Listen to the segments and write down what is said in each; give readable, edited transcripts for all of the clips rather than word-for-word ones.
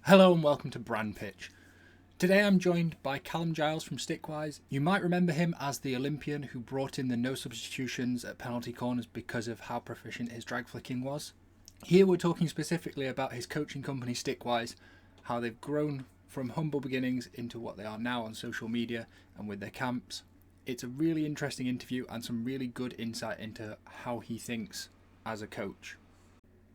Hello and welcome to Brand Pitch. Today I'm joined by Calum Giles from Stickwise. You might remember him as the Olympian who brought in the no substitutions at penalty corners because of how proficient his drag flicking was. Here we're talking specifically about his coaching company Stickwise, how they've grown from humble beginnings into what they are now on social media and with their camps. It's a really interesting interview and some really good insight into how he thinks as a coach.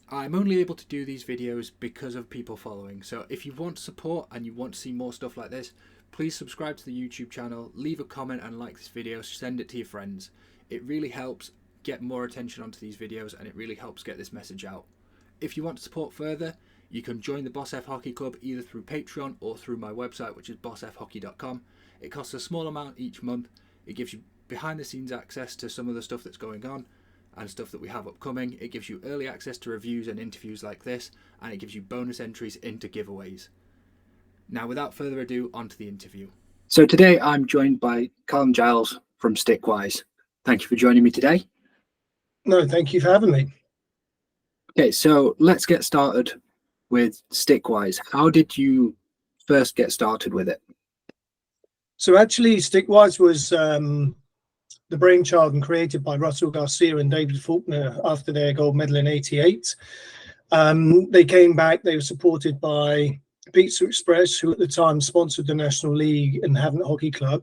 I'm only able to do these videos because of people following, so if you want support and you want to see more stuff like this, please subscribe to the YouTube channel, leave a comment and like this video, send it to your friends. It really helps get more attention onto these videos and it really helps get this message out. If you want to support further, you can join the Boss F Hockey Club either through Patreon or through my website, which is bossfhockey.com. It costs a small amount each month. It gives you behind the scenes access to some of the stuff that's going on and stuff that we have upcoming. It gives you early access to reviews and interviews like this, and it gives you bonus entries into giveaways. Now, without further ado, on to the interview. So today I'm joined by Calum Giles from Stickwise. Thank you for joining me today. No, thank you for having me. Okay, so let's get started with Stickwise. How did you first get started with it? So actually, Stickwise was the brainchild and created by Russell Garcia and David Faulkner after their gold medal in '88. They came back, they were supported by Pizza Express, who at the time sponsored the National League and Havant Hockey Club.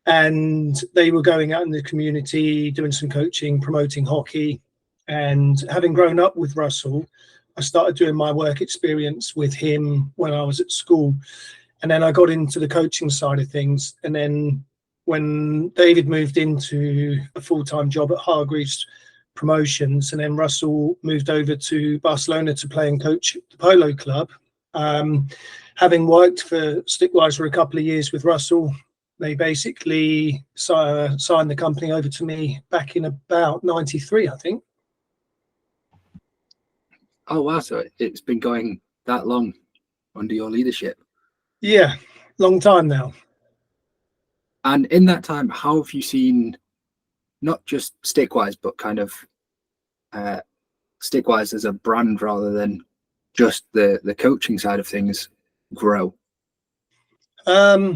And they were going out in the community, doing some coaching, promoting hockey. And having grown up with Russell, I started doing my work experience with him when I was at school. And then I got into the coaching side of things. And then when David moved into a full-time job at Hargreaves Promotions, and then Russell moved over to Barcelona to play and coach the Polo Club. Having worked for Stickwise for a couple of years with Russell, they basically signed the company over to me back in about '93, I think. Oh wow, so it's been going that long under your leadership. Yeah, long time now. And in that time, how have you seen not just Stickwise, but kind of Stickwise as a brand rather than just the coaching side of things grow? Yeah,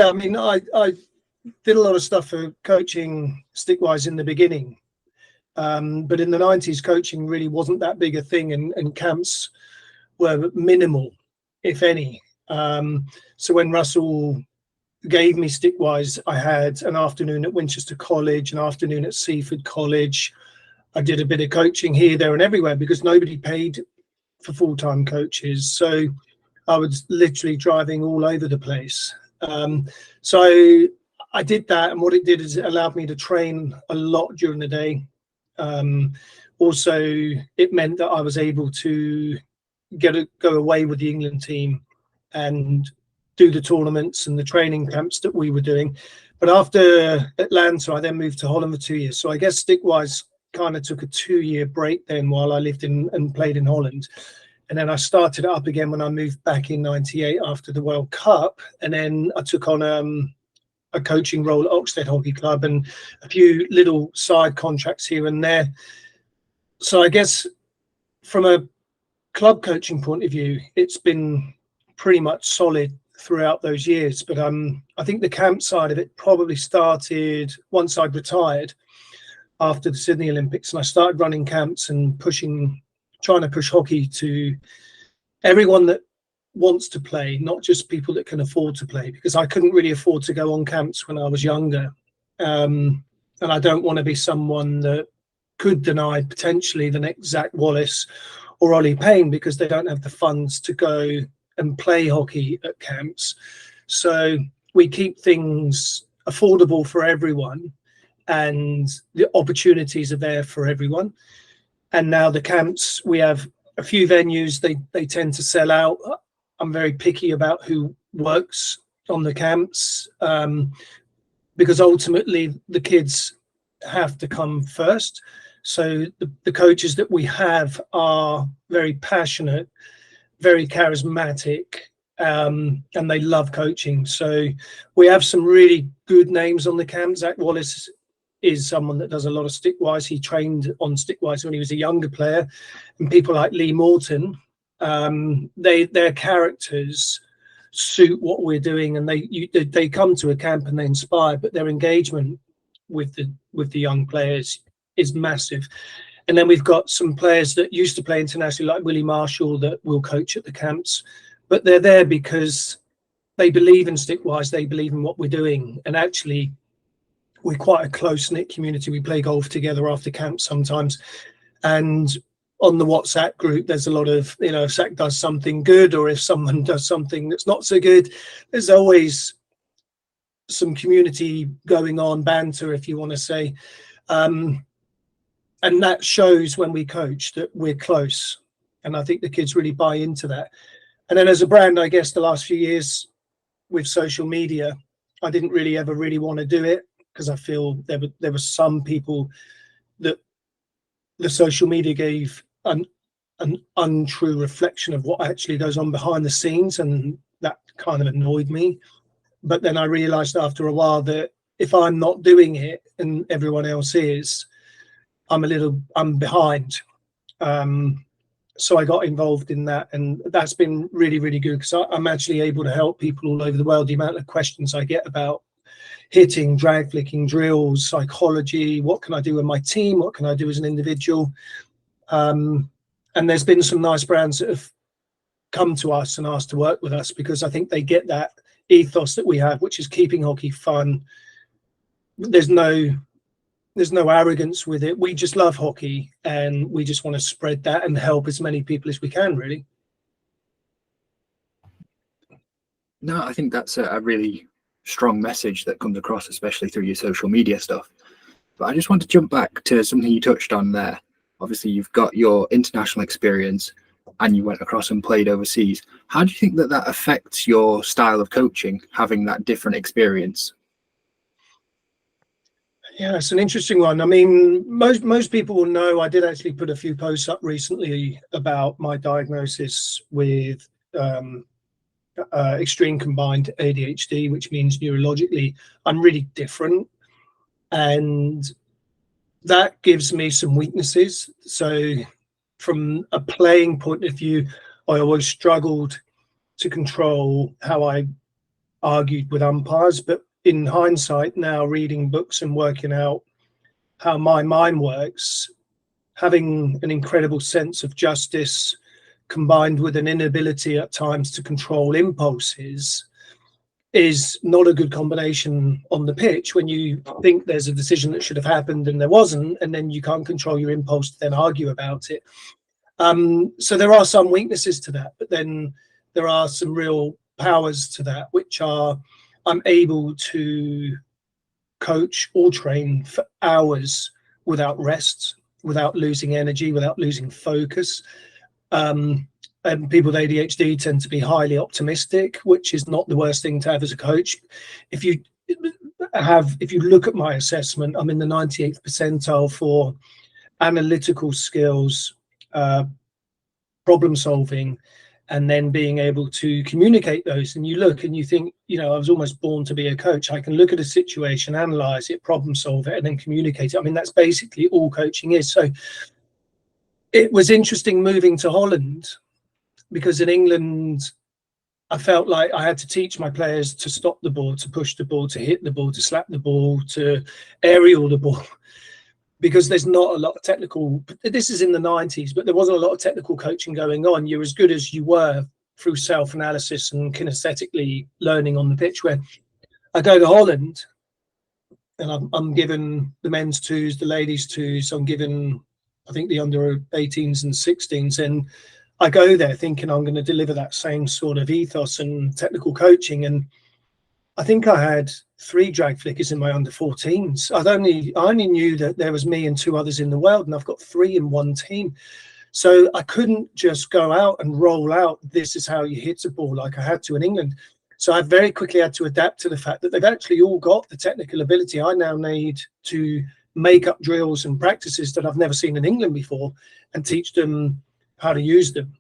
I mean, I did a lot of stuff for coaching Stickwise in the beginning. But in the '90s, coaching really wasn't that big a thing, and camps were minimal, if any. So when Russell gave me Stickwise, I had an afternoon at Winchester College, an afternoon at Seaford College. I did a bit of coaching here, there and everywhere because nobody paid for full-time coaches. So I was literally driving all over the place. So I did that, and what it did is it allowed me to train a lot during the day. Also, it meant that I was able to go away with the England team and do the tournaments and the training camps that we were doing. But after Atlanta, I then moved to Holland for 2 years. So I guess Stickwise kind of took a 2-year break then while I lived in and played in Holland. And then I started it up again when I moved back in '98 after the World Cup. And then I took on a coaching role at Oxted Hockey Club and a few little side contracts here and there. So I guess from a club coaching point of view, it's been pretty much solid throughout those years. But I think the camp side of it probably started once I'd retired after the Sydney Olympics, and I started running camps and trying to push hockey to everyone that wants to play, not just people that can afford to play, because I couldn't really afford to go on camps when I was younger. And I don't want to be someone that could deny potentially the next Zach Wallace or Ollie Payne because they don't have the funds to go and play hockey at camps. So we keep things affordable for everyone and the opportunities are there for everyone. And now the camps, we have a few venues, they tend to sell out. I'm very picky about who works on the camps because ultimately the kids have to come first. So the coaches that we have are very passionate, very charismatic, and they love coaching. So we have some really good names on the camp. Zach Wallace is someone that does a lot of Stickwise. He trained on Stickwise when he was a younger player. And people like Lee Morton, Their characters suit what we're doing, and they come to a camp and they inspire, but their engagement with the young players is massive. And then we've got some players that used to play internationally, like Willie Marshall, that will coach at the camps, but they're there because they believe in Stickwise, they believe in what we're doing. And actually, we're quite a close-knit community. We play golf together after camp sometimes. And on the WhatsApp group, there's a lot of, if Zach does something good or if someone does something that's not so good, there's always some community going on, banter, if you want to say. And that shows when we coach that we're close. And I think the kids really buy into that. And then as a brand, I guess the last few years with social media, I didn't really ever really want to do it because I feel there were some people that the social media gave an untrue reflection of what actually goes on behind the scenes. And that kind of annoyed me. But then I realized after a while that if I'm not doing it and everyone else is, I'm behind. So I got involved in that, and that's been really, really good because I'm actually able to help people all over the world. The amount of questions I get about hitting, drag flicking, drills, psychology, what can I do with my team? What can I do as an individual? And there's been some nice brands that have come to us and asked to work with us because I think they get that ethos that we have, which is keeping hockey fun. There's no arrogance with it. We just love hockey and we just want to spread that and help as many people as we can, really. No, I think that's a really strong message that comes across, especially through your social media stuff. But I just want to jump back to something you touched on there. Obviously, you've got your international experience and you went across and played overseas. How do you think that affects your style of coaching, having that different experience? Yeah, it's an interesting one. I mean, most people will know I did actually put a few posts up recently about my diagnosis with extreme combined ADHD, which means neurologically I'm really different. And that gives me some weaknesses. So from a playing point of view, I always struggled to control how I argued with umpires. But in hindsight, now reading books and working out how my mind works, having an incredible sense of justice combined with an inability at times to control impulses is not a good combination on the pitch when you think there's a decision that should have happened and there wasn't, and then you can't control your impulse to then argue about it. So there are some weaknesses to that, but then there are some real powers to that, which are I'm able to coach or train for hours without rest, without losing energy, without losing focus. And people with ADHD tend to be highly optimistic, which is not the worst thing to have as a coach. If you look at my assessment, I'm in the 98th percentile for analytical skills, problem solving, and then being able to communicate those. And you look and you think, I was almost born to be a coach. I can look at a situation, analyze it, problem solve it, and then communicate it. I mean, that's basically all coaching is. So it was interesting moving to Holland because in England, I felt like I had to teach my players to stop the ball, to push the ball, to hit the ball, to slap the ball, to aerial the ball. Because there's not a lot of technical, this is in the 90s, but there wasn't a lot of technical coaching going on. You're as good as you were through self-analysis and kinesthetically learning on the pitch. Where I go to Holland and I'm given the men's twos, the ladies twos, I'm given, I think, the under 18s and 16s. And I go there thinking I'm going to deliver that same sort of ethos and technical coaching. And I think I had 3 drag flickers in my under 14s. I only knew that there was me and 2 others in the world, and I've got 3 in one team. So I couldn't just go out and roll out, this is how you hit a ball like I had to in England. So I very quickly had to adapt to the fact that they've actually all got the technical ability I now need to make up drills and practices that I've never seen in England before and teach them how to use them.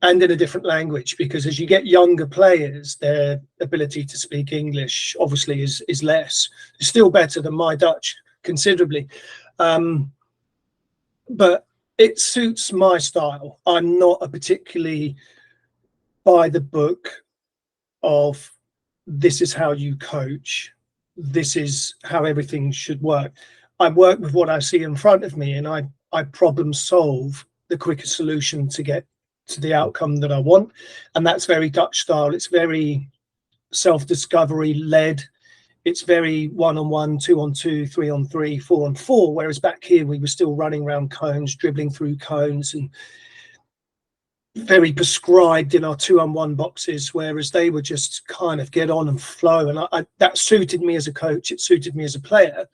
And in a different language, because as you get younger players, their ability to speak English obviously is less. It's still better than my Dutch, considerably. But it suits my style. I'm not a particularly by the book of this is how you coach, this is how everything should work. I work with what I see in front of me, and I problem solve the quickest solution to get to the outcome that I want. And that's very Dutch style. It's very self-discovery led. It's very 1-on-1, 2-on-2, 3-on-3, 4-on-4. Whereas back here, we were still running around cones, dribbling through cones, and very prescribed in our 2-on-1 boxes, whereas they were just kind of get on and flow. And that suited me as a coach. It suited me as a player.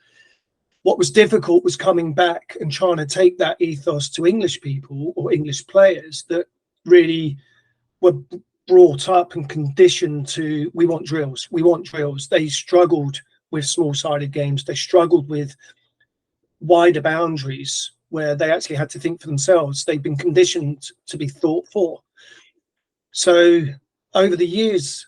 What was difficult was coming back and trying to take that ethos to English people or English players that really were brought up and conditioned to, we want drills, we want drills. They struggled with small-sided games. They struggled with wider boundaries where they actually had to think for themselves. They've been conditioned to be thought for. So over the years,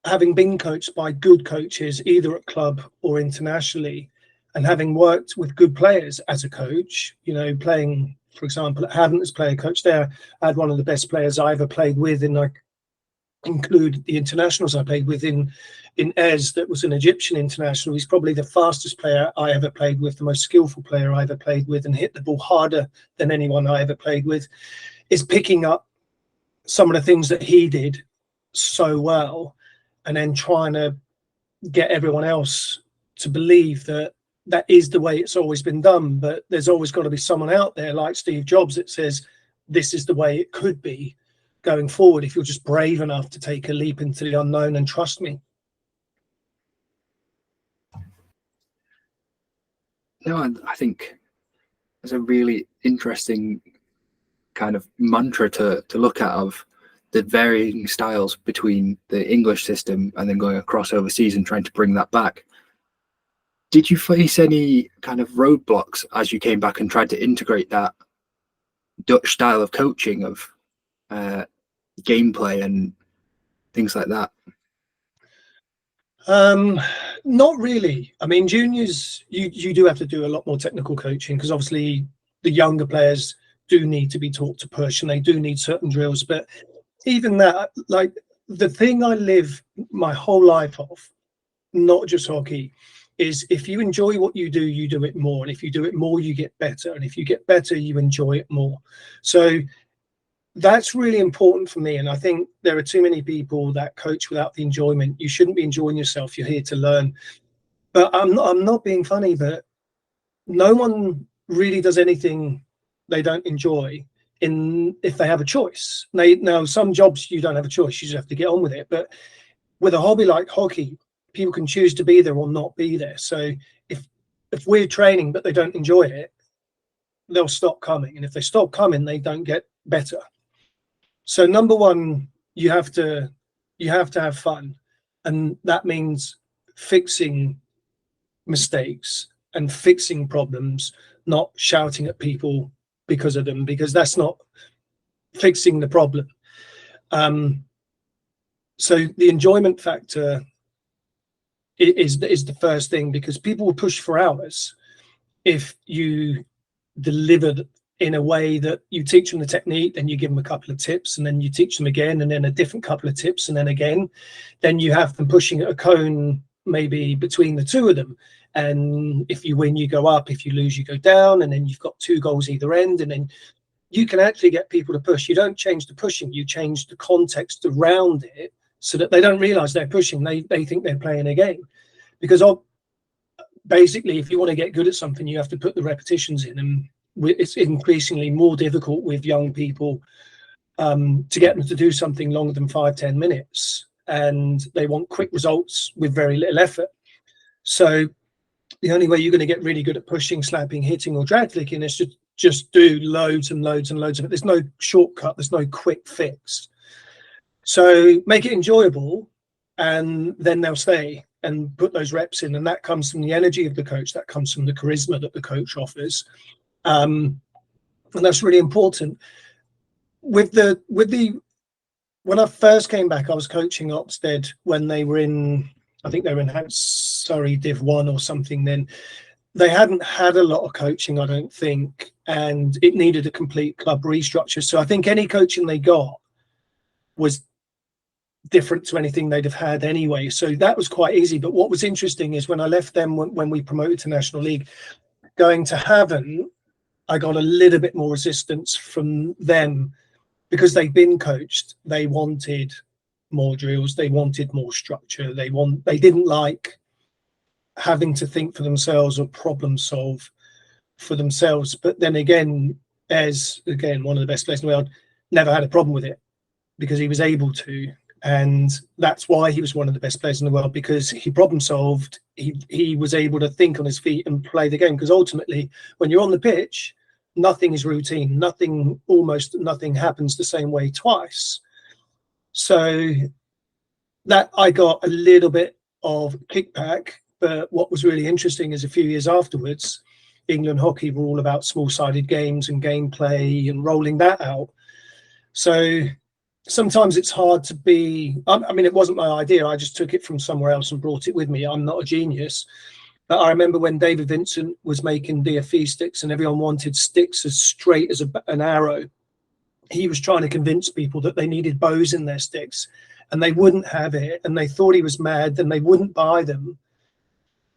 having been coached by good coaches, either at club or internationally, and having worked with good players as a coach, you know, playing, for example, at Haddon as player coach there, I had one of the best players I ever played with, and I include the internationals I played with in Ez, that was an Egyptian international. He's probably the fastest player I ever played with, the most skillful player I ever played with, and hit the ball harder than anyone I ever played with. Is picking up some of the things that he did so well, and then trying to get everyone else to believe that that is the way it's always been done. But there's always got to be someone out there like Steve Jobs that says this is the way it could be going forward, if you're just brave enough to take a leap into the unknown and trust me. No, I think it's a really interesting kind of mantra to look at, of the varying styles between the English system and then going across overseas and trying to bring that back. Did you face any kind of roadblocks as you came back and tried to integrate that Dutch style of coaching, of gameplay and things like that? Not really. I mean, juniors, you do have to do a lot more technical coaching, because obviously the younger players do need to be taught to push, and they do need certain drills. But even that, like, the thing I live my whole life of, not just hockey, is if you enjoy what you do it more. And if you do it more, you get better. And if you get better, you enjoy it more. So that's really important for me. And I think there are too many people that coach without the enjoyment. You shouldn't be enjoying yourself. You're here to learn. But I'm not being funny, but no one really does anything they don't enjoy if they have a choice. Now, some jobs you don't have a choice. You just have to get on with it. But with a hobby like hockey, people can choose to be there or not be there. So if we're training but they don't enjoy it, they'll stop coming. And if they stop coming, they don't get better. So number one, you have to have fun, and that means fixing mistakes and fixing problems, not shouting at people because of them, because that's not fixing the problem. So the enjoyment factor is the first thing, because people will push for hours if you delivered in a way that you teach them the technique, then you give them a couple of tips, and then you teach them again, and then a different couple of tips, and then again. Then you have them pushing at a cone maybe between the two of them. And if you win, you go up. If you lose, you go down. And then you've got 2 goals either end. And then you can actually get people to push. You don't change the pushing, you change the context around it, so that they don't realize they're pushing. They think they're playing a game. Because basically, if you want to get good at something, you have to put the repetitions in. And it's increasingly more difficult with young people to get them to do something longer than 5-10 minutes. And they want quick results with very little effort. So the only way you're going to get really good at pushing, slapping, hitting, or drag flicking is to just do loads and loads and loads of it. There's no shortcut. There's no quick fix. So make it enjoyable, and then they'll stay and put those reps in. And that comes from the energy of the coach. That comes from the charisma that the coach offers. And that's really important. When I first came back, I was coaching Oxted when they were in, I think they were in Surrey Div 1 or something then. they hadn't had a lot of coaching, I don't think, and it needed a complete club restructure. So I think any coaching they got was different to anything they'd have had anyway. So that was quite easy. But what was interesting is when I left them, when we promoted to National League, going to Haven, I got a little bit more resistance from them because they'd been coached. They wanted more drills. They wanted more structure. They didn't like having to think for themselves or problem solve for themselves. But then again, as again, one of the best players in the world, never had a problem with it because he was able to. And that's why he was one of the best players in the world, because he problem solved. He was able to think on his feet and play the game. Because ultimately, when you're on the pitch, nothing is routine. Almost nothing happens the same way twice. So that I got a little bit of kickback. But what was really interesting is a few years afterwards, England hockey were all about small-sided games and gameplay and rolling that out. So sometimes it's hard to be, I mean, it wasn't my idea. I just took it from somewhere else and brought it with me. I'm not a genius. But I remember when David Vincent was making DFE sticks and everyone wanted sticks as straight as an arrow, he was trying to convince people that they needed bows in their sticks and they wouldn't have it. And they thought he was mad and they wouldn't buy them.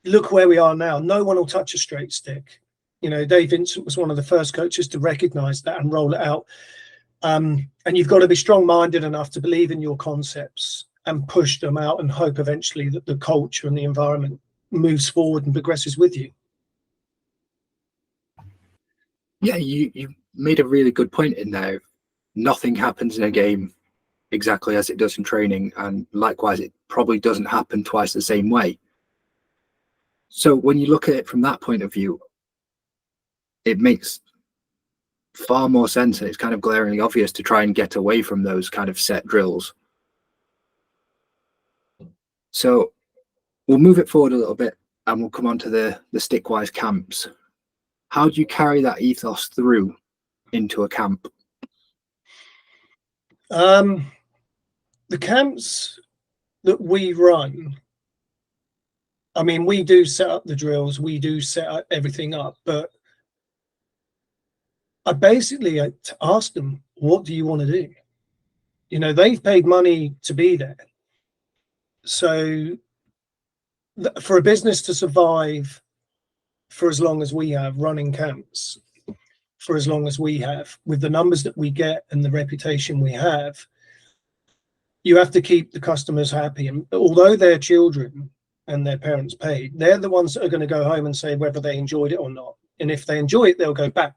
Look where we are now. No one will touch a straight stick. You know, Dave Vincent was one of the first coaches to recognize that and roll it out. And you've got to be strong-minded enough to believe in your concepts and push them out and hope eventually that the culture and the environment moves forward and progresses with you. Yeah, you made a really good point in there. Nothing happens in a game exactly as it does in training, and likewise, it probably doesn't happen twice the same way. So when you look at it from that point of view, it makes far more sense, and it's kind of glaringly obvious to try and get away from those kind of set drills. So we'll move it forward a little bit and we'll come on to the Stickwise camps. How do you carry that ethos through into a camp? The camps that we run, I mean, we do set up the drills, we do set everything up, but I basically ask them, what do you want to do? You know, they've paid money to be there. So for a business to survive for as long as we have, running camps for as long as we have, with the numbers that we get and the reputation we have, you have to keep the customers happy. And although they're children and their parents paid, they're the ones that are going to go home and say whether they enjoyed it or not. And if they enjoy it, they'll go back.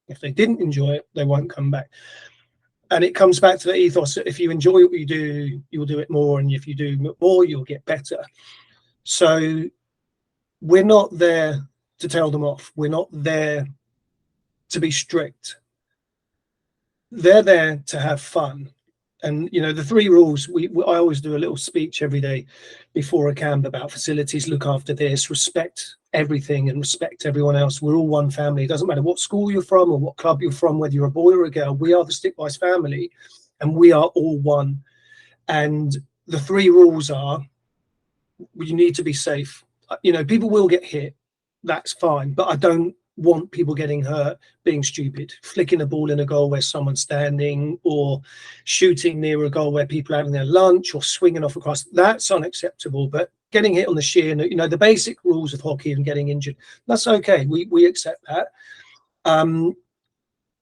If they didn't enjoy it, they won't come back. And it comes back to the ethos that if you enjoy what you do, you'll do it more. And if you do more, you'll get better. So we're not there to tell them off. We're not there to be strict. They're there to have fun. And, you know, the 3 rules, I always do a little speech every day before a camp about facilities, look after this, respect everything and respect everyone else. We're all one family. It doesn't matter what school you're from or what club you're from, whether you're a boy or a girl. We are the Stickwise family and we are all one. And the 3 rules are, you need to be safe. You know, people will get hit. That's fine. But I don't want people getting hurt, being stupid, flicking a ball in a goal where someone's standing, or shooting near a goal where people are having their lunch, or swinging off across. That's unacceptable. But getting hit on the shin, you know, the basic rules of hockey and getting injured, that's okay. We accept that.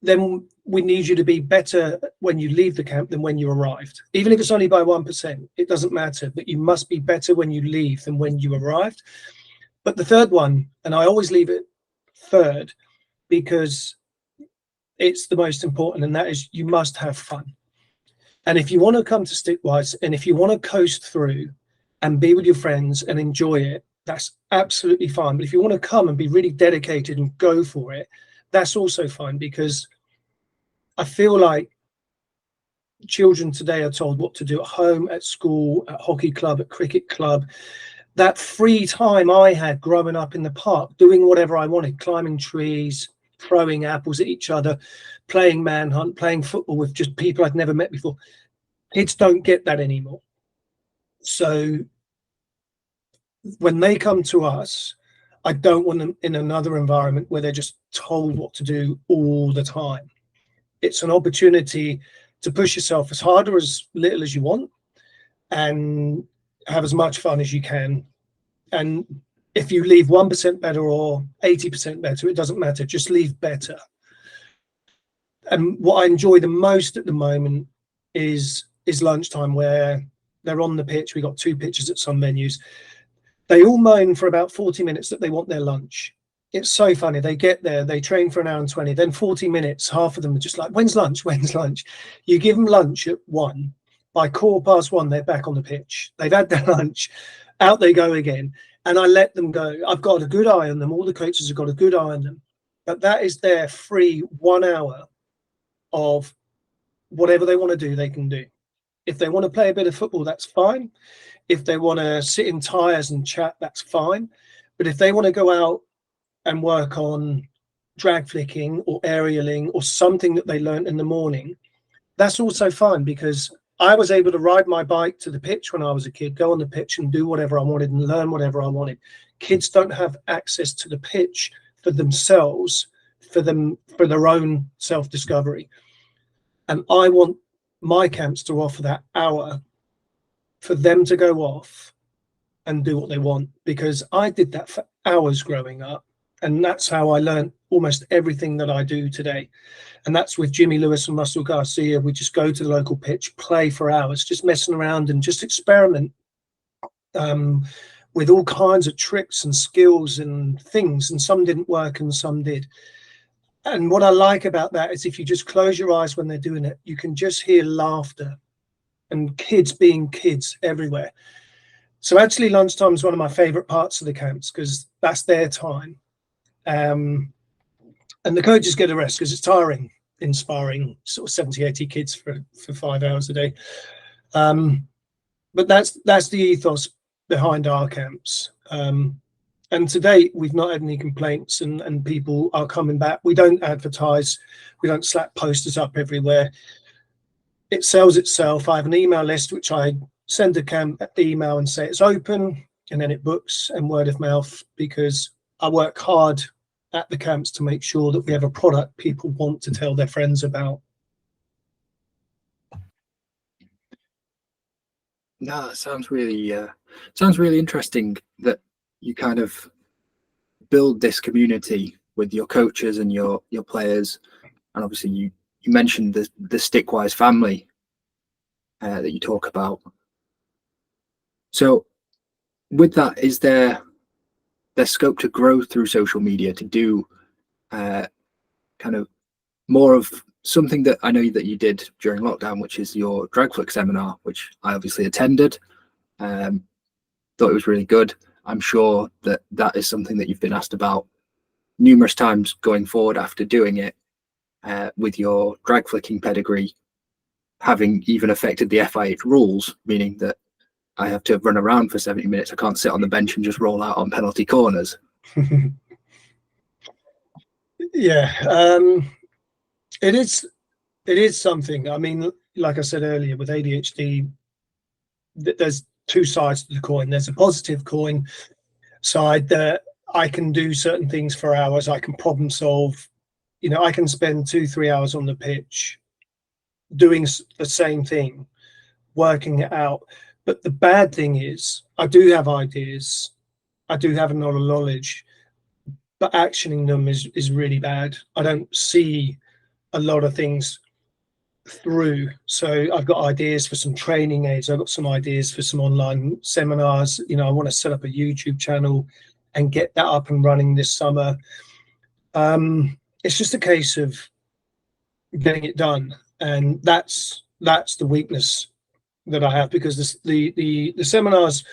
Then we need you to be better when you leave the camp than when you arrived. Even if it's only by 1%, it doesn't matter. But you must be better when you leave than when you arrived. But the 3rd one, and I always leave it 3rd because it's the most important, and that is you must have fun. And if you want to come to Stickwise and if you want to coast through and be with your friends and enjoy it, that's absolutely fine. But if you want to come and be really dedicated and go for it, that's also fine, because I feel like children today are told what to do at home, at school, at hockey club, at cricket club. That free time I had growing up in the park, doing whatever I wanted, climbing trees, throwing apples at each other, playing manhunt, playing football with just people I'd never met before. Kids don't get that anymore. So when they come to us, I don't want them in another environment where they're just told what to do all the time. It's an opportunity to push yourself as hard or as little as you want and have as much fun as you can. And if you leave 1% better or 80% better, it doesn't matter. Just leave better. And what I enjoy the most at the moment is lunchtime, where they're on the pitch. We got 2 pitches at some venues. They all moan for about 40 minutes that they want their lunch. It's so funny. They get there, they train for an hour and 20, then 40 minutes, half of them are just like, when's lunch? When's lunch? You give them lunch at 1. By 1:15, they're back on the pitch. They've had their lunch, out they go again. And I let them go. I've got a good eye on them. All the coaches have got a good eye on them. But that is their free 1 hour of whatever they want to do, they can do. If they want to play a bit of football, that's fine. If they want to sit in tyres and chat, that's fine. But if they want to go out and work on drag flicking or aerialing or something that they learned in the morning, that's also fine, because I was able to ride my bike to the pitch when I was a kid, go on the pitch and do whatever I wanted and learn whatever I wanted. Kids don't have access to the pitch for themselves, for their own self-discovery. And I want my camps to offer that hour for them to go off and do what they want, because I did that for hours growing up. And that's how I learned almost everything that I do today. And that's with Jimmy Lewis and Russell Garcia. We just go to the local pitch, play for hours, just messing around and just experiment with all kinds of tricks and skills and things. And some didn't work and some did. And what I like about that is if you just close your eyes when they're doing it, you can just hear laughter and kids being kids everywhere. So actually lunchtime is one of my favorite parts of the camps, because that's their time. And the coaches get a rest, because it's tiring, inspiring sort of 70, 80 kids for 5 hours a day. But that's the ethos behind our camps. And to date, we've not had any complaints, and people are coming back. We don't advertise. We don't slap posters up everywhere. It sells itself. I have an email list, which I send a camp email and say it's open, and then it books, and word of mouth, because I work hard at the camps to make sure that we have a product people want to tell their friends about. No, that sounds really interesting that you kind of build this community with your coaches and your players. And obviously you mentioned the Stickwise family that you talk about. So with that, is there scope to grow through social media to do kind of more of something that I know that you did during lockdown, which is your drag flick seminar, which I obviously attended, thought it was really good. I'm sure that is something that you've been asked about numerous times going forward after doing it, with your drag flicking pedigree having even affected the FIH rules, meaning that I have to run around for 70 minutes. I can't sit on the bench and just roll out on penalty corners. Yeah, it is something. I mean, like I said earlier, with ADHD, there's 2 sides to the coin. There's a positive coin side that I can do certain things for hours. I can problem solve. You know, I can spend 2-3 hours on the pitch doing the same thing, working it out. But the bad thing is, I do have ideas. I do have a lot of knowledge, but actioning them is really bad. I don't see a lot of things through. So I've got ideas for some training aids. I've got some ideas for some online seminars. You know, I want to set up a YouTube channel and get that up and running this summer. It's just a case of getting it done. And that's the weakness that I have, because the seminars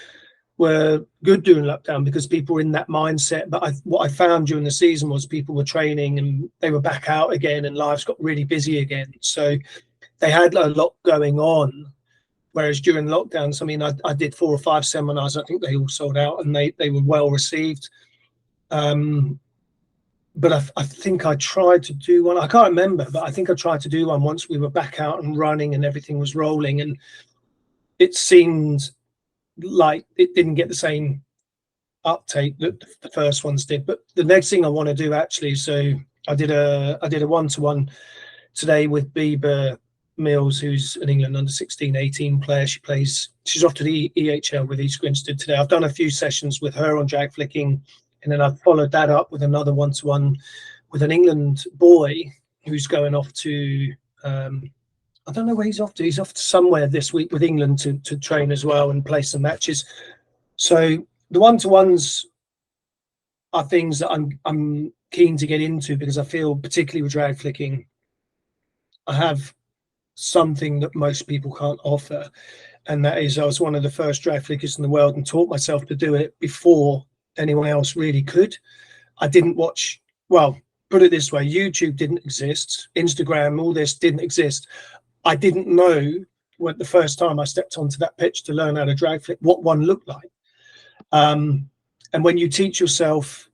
were good during lockdown because people were in that mindset. But what I found during the season was people were training and they were back out again, and lives got really busy again. So they had a lot going on. Whereas during lockdowns, I mean, I did 4 or 5 seminars. I think they all sold out, and they were well received. But I think I tried to do one. I can't remember, but I think I tried to do one once we were back out and running and everything was rolling, and it seemed like it didn't get the same uptake that the first ones did. But the next thing I want to do actually, so I did a one-to-one today with Bieber Mills, who's an England under 16-18 player. She's off to the EHL with East Grinstead today. I've done a few sessions with her on drag flicking, and then I've followed that up with another one-to-one with an England boy who's going off to I don't know where he's off to. He's off to somewhere this week with England to train as well and play some matches. So the one-to-ones are things that I'm keen to get into, because I feel, particularly with drag flicking, I have something that most people can't offer, and that is I was one of the first drag flickers in the world and taught myself to do it before anyone else really could. I didn't watch, well, put it this way, YouTube didn't exist, Instagram, all this didn't exist. I didn't know when the first time I stepped onto that pitch to learn how to drag flick what one looked like. And when you teach yourself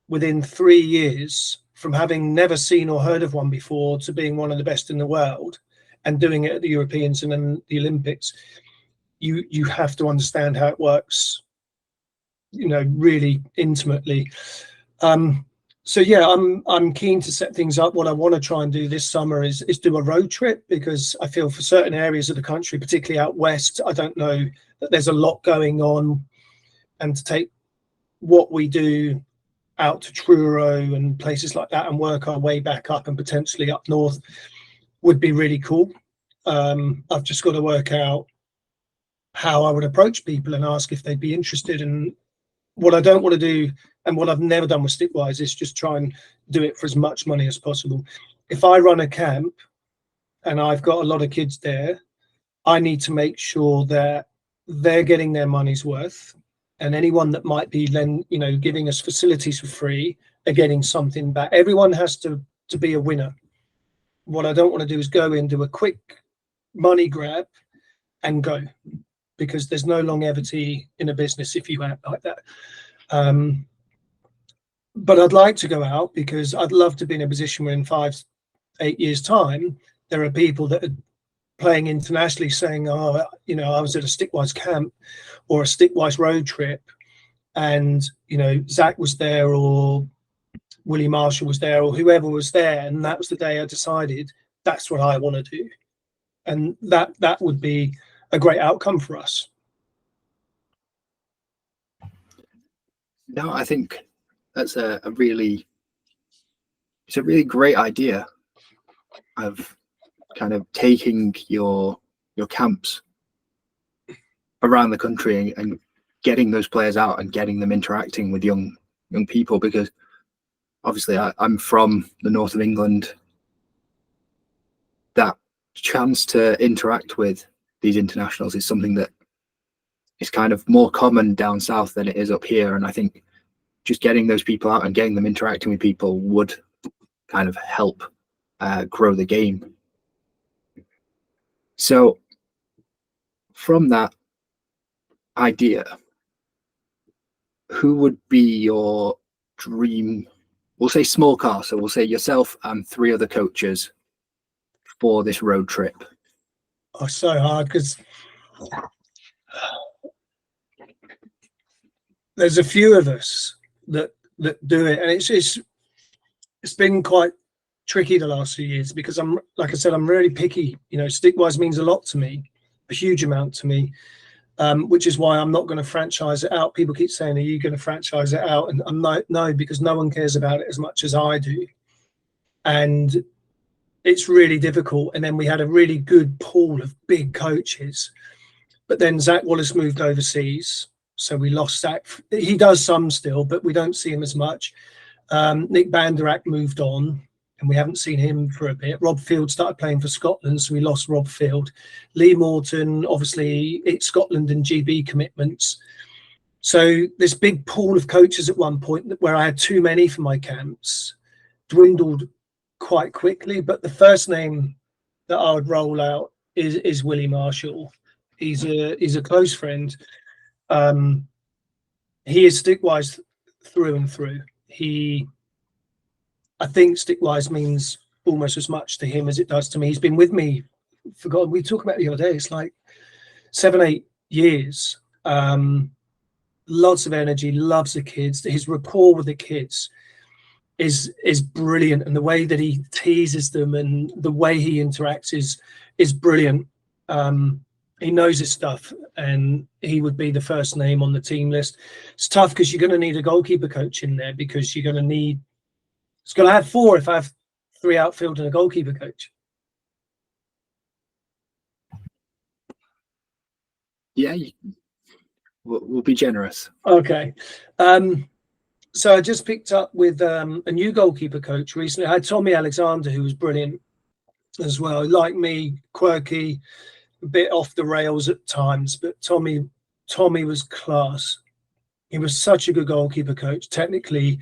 within 3 years, from having never seen or heard of one before to being one of the best in the world and doing it at the Europeans and then the Olympics, you have to understand how it works, you know, really intimately. So yeah, I'm keen to set things up. What I want to try and do this summer is do a road trip, because I feel for certain areas of the country, particularly out west, I don't know that there's a lot going on, and to take what we do out to Truro and places like that and work our way back up and potentially up north would be really cool. I've just got to work out how I would approach people and ask if they'd be interested. And what I don't want to do, and what I've never done with Stickwise, is just try and do it for as much money as possible. If I run a camp and I've got a lot of kids there, I need to make sure that they're getting their money's worth, and anyone that might be then, you know, giving us facilities for free are getting something back. Everyone has to be a winner. What I don't want to do is go in, do a quick money grab and go, because there's no longevity in a business if you act like that. But I'd like to go out, because I'd love to be in a position where in 5-8 years time there are people that are playing internationally saying, oh, you know, I was at a Stickwise camp or a Stickwise road trip, and, you know, Zach was there or Willie Marshall was there or whoever was there, and that was the day I decided that's what I want to do. And that would be a great outcome for us. No, I think that's a really great idea of kind of taking your camps around the country and getting those players out and getting them interacting with young people, because obviously I'm from the north of England. That chance to interact with these internationals is something that is kind of more common down south than it is up here, and I think just getting those people out and getting them interacting with people would kind of help grow the game. So from that idea, who would be your dream, we'll say small car, so we'll say yourself and 3 other coaches for this road trip? Oh, so hard, because there's a few of us that do it, and it's been quite tricky the last few years, because I'm, like I said, I'm really picky. You know, Stickwise means a lot to me, a huge amount to me, which is why I'm not going to franchise it out. People keep saying, are you going to franchise it out? And I'm not, no, because no one cares about it as much as I do, and it's really difficult. And then we had a really good pool of big coaches, but then Zach Wallace moved overseas, so we lost Zach. He does some still, but we don't see him as much. Nick Banderak moved on, and we haven't seen him for a bit. Rob Field started playing for Scotland, so we lost Rob Field. Lee Morton, obviously, it's Scotland and GB commitments. So this big pool of coaches at one point, where I had too many for my camps, dwindled quite quickly. But the first name that I would roll out is Willie Marshall. He's a close friend. He is Stickwise through and through. I think Stickwise means almost as much to him as it does to me. He's been with me for God, we talked about it the other day, it's like 7-8 years. lots of energy, loves the kids. His rapport with the kids is brilliant, and the way that he teases them and the way he interacts is brilliant. He knows his stuff, and he would be the first name on the team list. It's tough because you're going to need a goalkeeper coach in there, because you're going to need, it's going to have 4 if I have 3 outfield and a goalkeeper coach. Yeah, we'll be generous. Okay. So I just picked up with a new goalkeeper coach recently. I had Tommy Alexander, who was brilliant as well. Like me, quirky, a bit off the rails at times, but Tommy was class. He was such a good goalkeeper coach technically,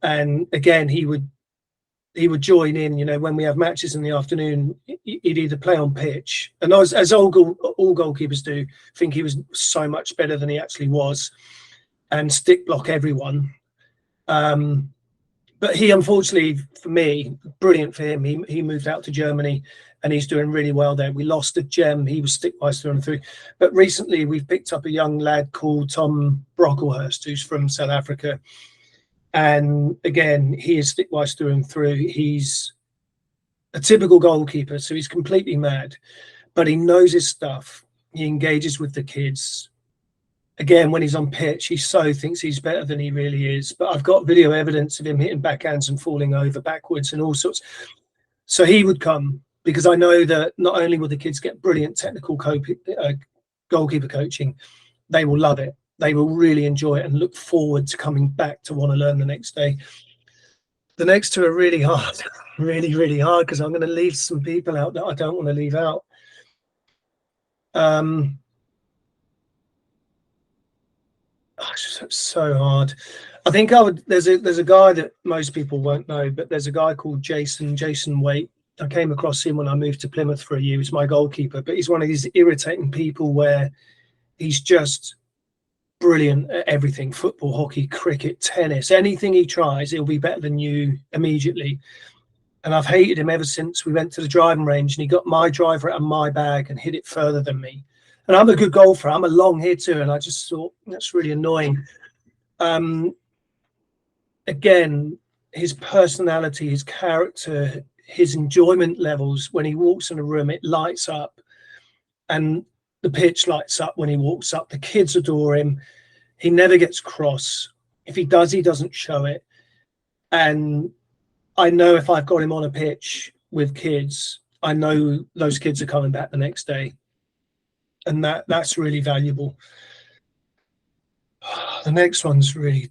and again, he would join in. You know, when we have matches in the afternoon, he'd either play on pitch, and as all goalkeepers do, think he was so much better than he actually was, and stick block everyone. But he, unfortunately for me, brilliant for him, he moved out to Germany, and he's doing really well there. We lost a gem. He was Stickwise through and through. But recently we've picked up a young lad called Tom Brocklehurst, who's from South Africa. And again, he is Stickwise through and through. He's a typical goalkeeper, so he's completely mad, but he knows his stuff. He engages with the kids. Again, when he's on pitch, he so thinks he's better than he really is. But I've got video evidence of him hitting backhands and falling over backwards and all sorts. So he would come, because I know that not only will the kids get brilliant technical goalkeeper coaching, they will love it. They will really enjoy it and look forward to coming back to want to learn the next day. The next 2 are really hard, really, really hard, because I'm going to leave some people out that I don't want to leave out. It's so hard. I think there's a guy that most people won't know, but there's a guy called Jason Waite. I came across him when I moved to Plymouth for a year. He was my goalkeeper, but he's one of these irritating people where he's just brilliant at everything: football, hockey, cricket, tennis. Anything he tries, he'll be better than you immediately. And I've hated him ever since we went to the driving range and he got my driver out of my bag and hit it further than me. And I'm a good golfer. I'm a long hitter, and I just thought that's really annoying. Again, his personality, his character, his enjoyment levels, when he walks in a room, it lights up, and the pitch lights up when he walks up. The kids adore him. He never gets cross. If he does, he doesn't show it. And I know if I've got him on a pitch with kids, I know those kids are coming back the next day. And that's really valuable. The next one's really,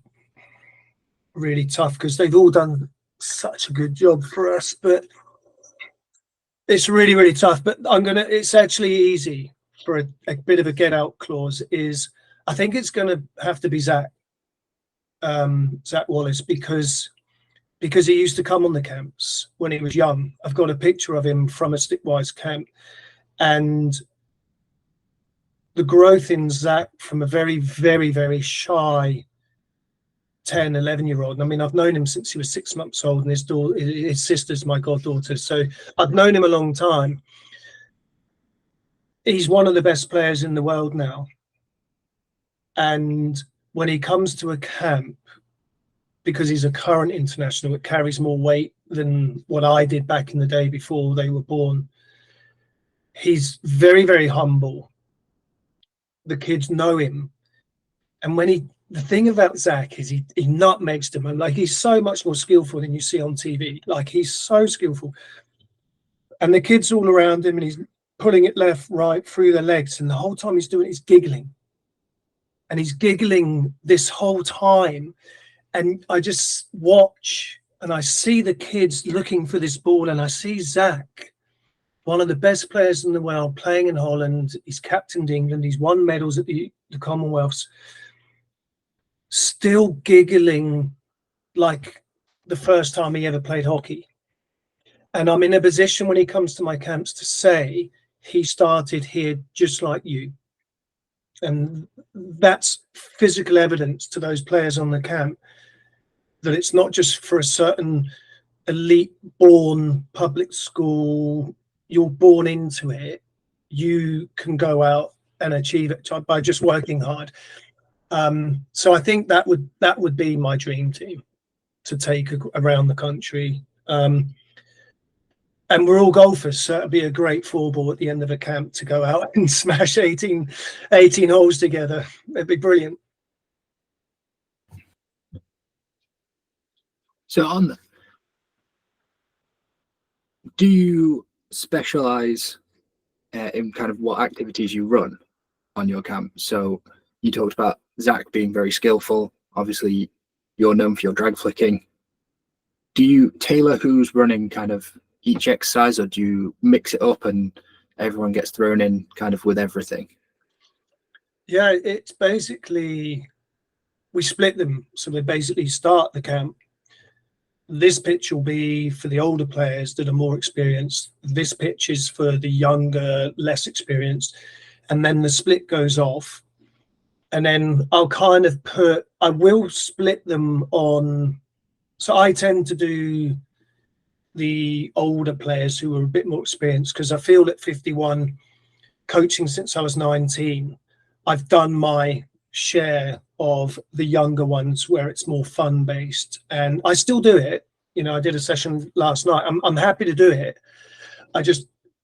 really tough, because they've all done such a good job for us, but it's really, really tough. But it's actually easy for a bit of a get out clause. I think it's going to have to be Zach Wallace, because he used to come on the camps when he was young. I've got a picture of him from a Stickwise camp, and the growth in Zach from a very, very, very shy 10, 11-year-old. I mean, I've known him since he was 6 months old, and his sister's my goddaughter. So I've known him a long time. He's one of the best players in the world now. And when he comes to a camp, because he's a current international, it carries more weight than what I did back in the day before they were born. He's very, very humble. The kids know him. And the thing about Zach is he nutmegs them. And like, he's so much more skillful than you see on TV. Like, he's so skillful. And the kids all around him, and he's pulling it left, right, through their legs. And the whole time he's doing it, he's giggling. And he's giggling this whole time. And I just watch, and I see the kids looking for this ball, and I see Zach, one of the best players in the world, playing in Holland. He's captained England. He's won medals at the Commonwealths. Still giggling like the first time he ever played hockey. And I'm in a position when he comes to my camps to say he started here just like you. And that's physical evidence to those players on the camp that it's not just for a certain elite born public school. You're born into it. You can go out and achieve it by just working hard. So I think that would be my dream team to take around the country. And we're all golfers, so it'd be a great 4-ball at the end of a camp to go out and smash 18 holes together. It'd be brilliant. So do you specialize in kind of what activities you run on your camp? So you talked about Zach being very skillful. Obviously, you're known for your drag flicking. Do you tailor who's running kind of each exercise, or do you mix it up and everyone gets thrown in kind of with everything? Yeah, it's basically, we split them. So we basically start the camp. This pitch will be for the older players that are more experienced. This pitch is for the younger, less experienced. And then the split goes off. And then I will split them on. So I tend to do the older players who are a bit more experienced, because I feel at 51, coaching since I was 19, I've done my share of the younger ones where it's more fun based, and I still do it. You know, I did a session last night. I'm happy to do it.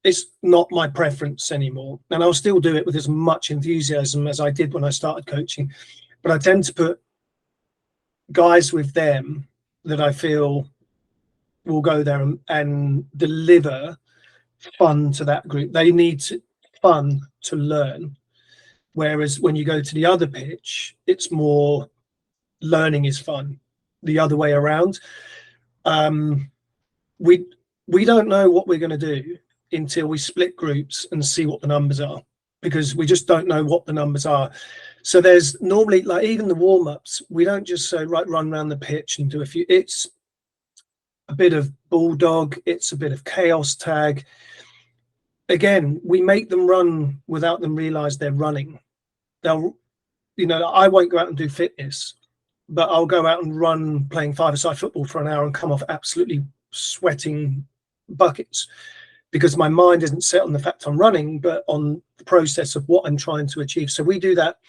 It's not my preference anymore, and I'll still do it with as much enthusiasm as I did when I started coaching. But I tend to put guys with them that I feel will go there and deliver fun to that group. They need fun to learn. Whereas when you go to the other pitch, it's more learning is fun. The other way around. We don't know what we're going to do until we split groups and see what the numbers are, because we just don't know what the numbers are. So there's normally, like, even the warm-ups, we don't just say, right, run around the pitch and do a few. It's a bit of bulldog, it's a bit of chaos tag. Again, we make them run without them realize they're running. They'll, I won't go out and do fitness, but I'll go out and run playing five-a-side football for an hour and come off absolutely sweating buckets, because my mind isn't set on the fact I'm running, but on the process of what I'm trying to achieve. So we do that.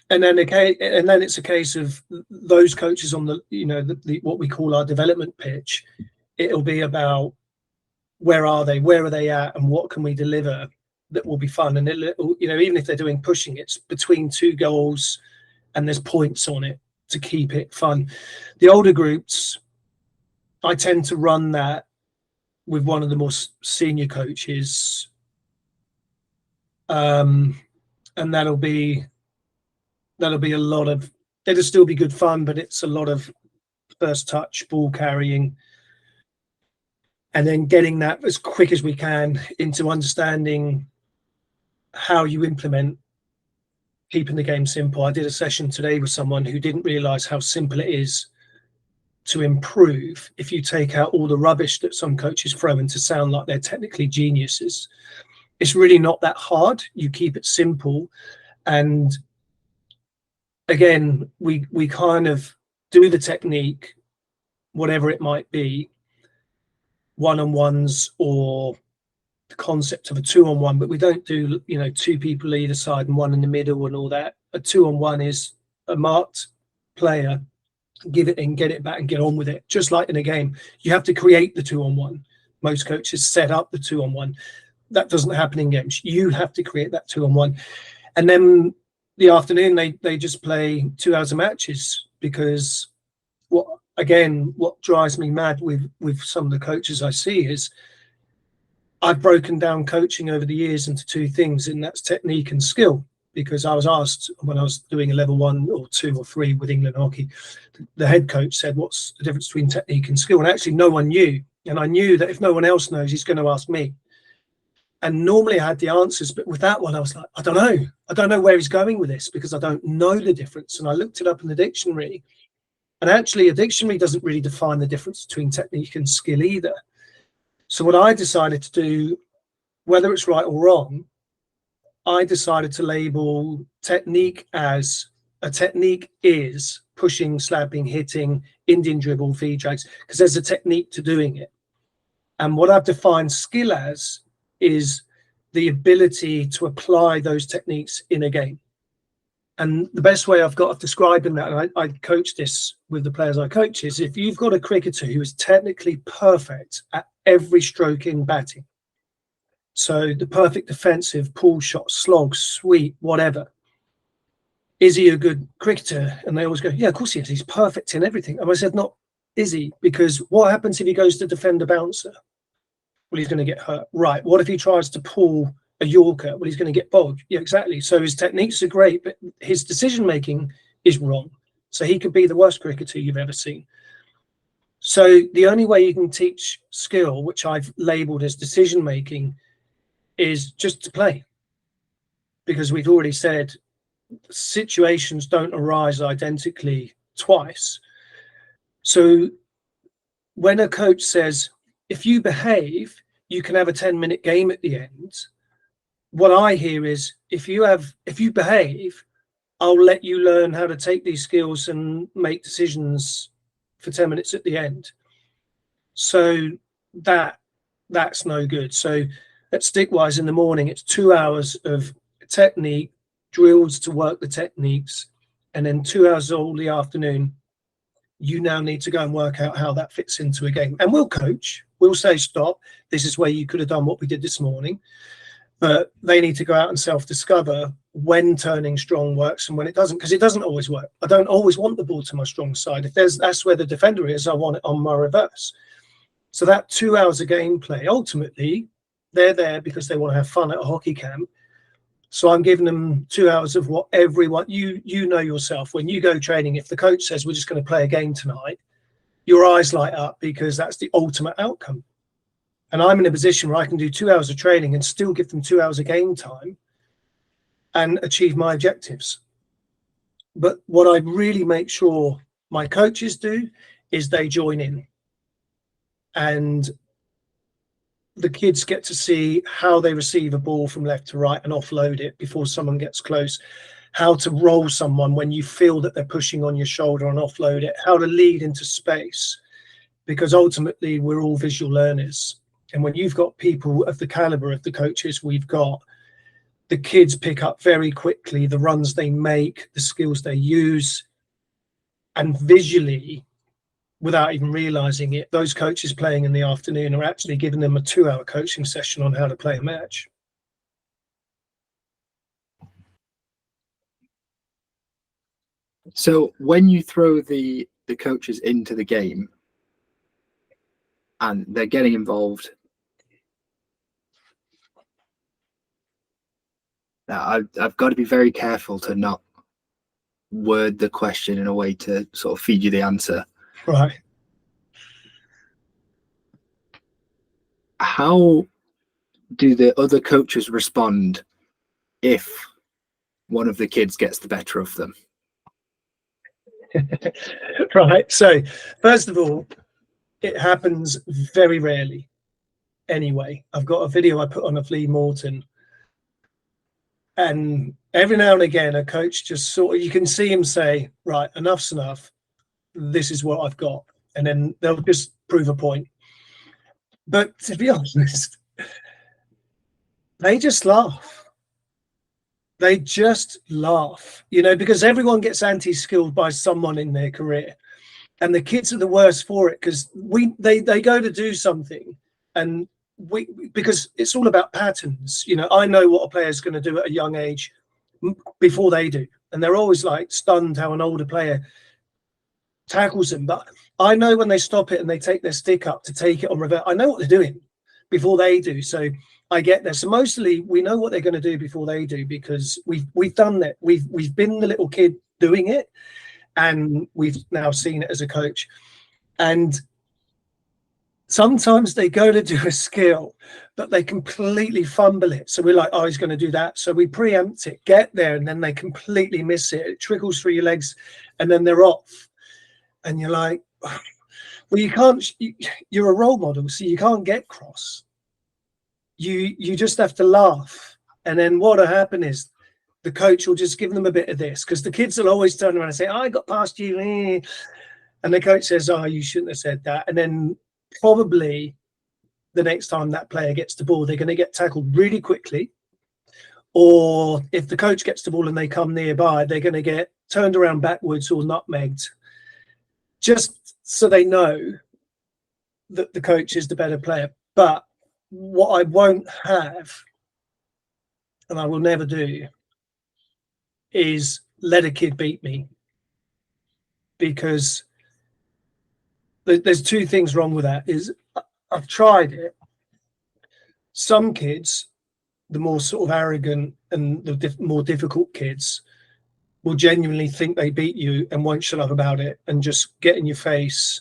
And then it's a case of those coaches on the what we call our development pitch. It'll be about where are they at, and what can we deliver that will be fun. And even if they're doing pushing, it's between 2 goals and there's points on it to keep it fun. The older groups, I tend to run that with one of the more senior coaches, and that'll be a lot of, it'll still be good fun, but it's a lot of first touch, ball carrying, and then getting that as quick as we can into understanding how you implement keeping the game simple. I did a session today with someone who didn't realize how simple it is to improve if you take out all the rubbish that some coaches throw in to sound like they're technically geniuses. It's really not that hard. You keep it simple. And again, we kind of do the technique, whatever it might be, one-on-ones or the concept of a 2-on-1, but we don't do 2 people either side and 1 in the middle and all that. A 2-on-1 is a marked player, give it and get it back and get on with it. Just like in a game, you have to create the 2-on-1. Most coaches set up the 2-on-1. That doesn't happen in games. You have to create that 2-on-1. And then the afternoon, they just play 2 hours of matches, because what drives me mad with some of the coaches I see is I've broken down coaching over the years into 2 things, and that's technique and skill. Because I was asked when I was doing a level 1 or 2 or 3 with England hockey, the head coach said, what's the difference between technique and skill? And actually no one knew. And I knew that if no one else knows, he's going to ask me. And normally I had the answers, but with that one, I was like, I don't know. I don't know where he's going with this, because I don't know the difference. And I looked it up in the dictionary. And actually a dictionary doesn't really define the difference between technique and skill either. So what I decided to do, whether it's right or wrong, I decided to label technique as a technique is pushing, slapping, hitting, Indian dribble, feed drags, because there's a technique to doing it. And what I've defined skill as is the ability to apply those techniques in a game. And the best way I've got of describing that, and I coach this with the players I coach, is if you've got a cricketer who is technically perfect at every stroke in batting, so the perfect defensive, pull shot, slog, sweep, whatever, is he a good cricketer? And they always go, yeah, of course he is. He's perfect in everything. And I said, not is he? Because what happens if he goes to defend a bouncer? Well, he's going to get hurt. Right. What if he tries to pull a Yorker? Well, he's going to get bogged. Yeah, exactly. So his techniques are great, but his decision-making is wrong. So he could be the worst cricketer you've ever seen. So the only way you can teach skill, which I've labeled as decision-making, is just to play. Because we've already said situations don't arise identically twice. So when a coach says, if you behave, you can have a 10-minute game at the end, what I hear is, if you behave, I'll let you learn how to take these skills and make decisions for 10 minutes at the end. So that's no good. So at Stickwise in the morning, it's 2 hours of technique, drills to work the techniques, and then 2 hours all the afternoon, you now need to go and work out how that fits into a game. And we'll coach, we'll say, stop, this is where you could have done what we did this morning. But they need to go out and self-discover when turning strong works and when it doesn't, because it doesn't always work. I don't always want the ball to my strong side. If that's where the defender is, I want it on my reverse. So that 2 hours of gameplay, ultimately, they're there because they want to have fun at a hockey camp. So I'm giving them 2 hours of what everyone, you know yourself, when you go training, if the coach says we're just going to play a game tonight, your eyes light up because that's the ultimate outcome. And I'm in a position where I can do 2 hours of training and still give them 2 hours of game time and achieve my objectives. But what I really make sure my coaches do is they join in. And the kids get to see how they receive a ball from left to right and offload it before someone gets close, how to roll someone when you feel that they're pushing on your shoulder and offload it, how to lead into space, because ultimately we're all visual learners. And when you've got people of the caliber of the coaches we've got, the kids pick up very quickly the runs they make, the skills they use, and visually, without even realizing it, those coaches playing in the afternoon are actually giving them a 2 hour coaching session on how to play a match. So when you throw the coaches into the game and they're getting involved, I've got to be very careful to not word the question in a way to sort of feed you the answer. Right. How do the other coaches respond if one of the kids gets the better of them? Right. So first of all, it happens very rarely anyway. I've got a video I put on of Lee Morton, and every now and again a coach just sort of, you can see him say, right, enough's enough, this is what I've got, and then they'll just prove a point. But to be honest, they just laugh. They just laugh, you know, because everyone gets anti-skilled by someone in their career. And the kids are the worst for it, because they go to do something, and because it's all about patterns. You know, I know what a player is going to do at a young age before they do. And they're always like stunned how an older player tackles them. But I know when they stop it and they take their stick up to take it on reverse, I know what they're doing before they do. So I get there. So mostly we know what they're going to do before they do, because we've done that. We've been the little kid doing it, and we've now seen it as a coach. And sometimes they go to do a skill, but they completely fumble it. So we're like, oh, he's going to do that. So we preempt it, get there, and then they completely miss it. It trickles through your legs, and then they're off. And you're like, well, you can't, you're a role model, so you can't get cross. You just have to laugh. And then what'll happen is the coach will just give them a bit of this, because the kids will always turn around and say, oh, I got past you. And the coach says, oh, you shouldn't have said that. And then probably the next time that player gets the ball, they're going to get tackled really quickly, or if the coach gets the ball and they come nearby, they're going to get turned around backwards or nutmegged, just so they know that the coach is the better player. But what I won't have, and I will never do, is let a kid beat me, because there's two things wrong with that. Is I've tried it. Some kids, the more sort of arrogant and the more difficult kids, will genuinely think they beat you and won't shut up about it and just get in your face,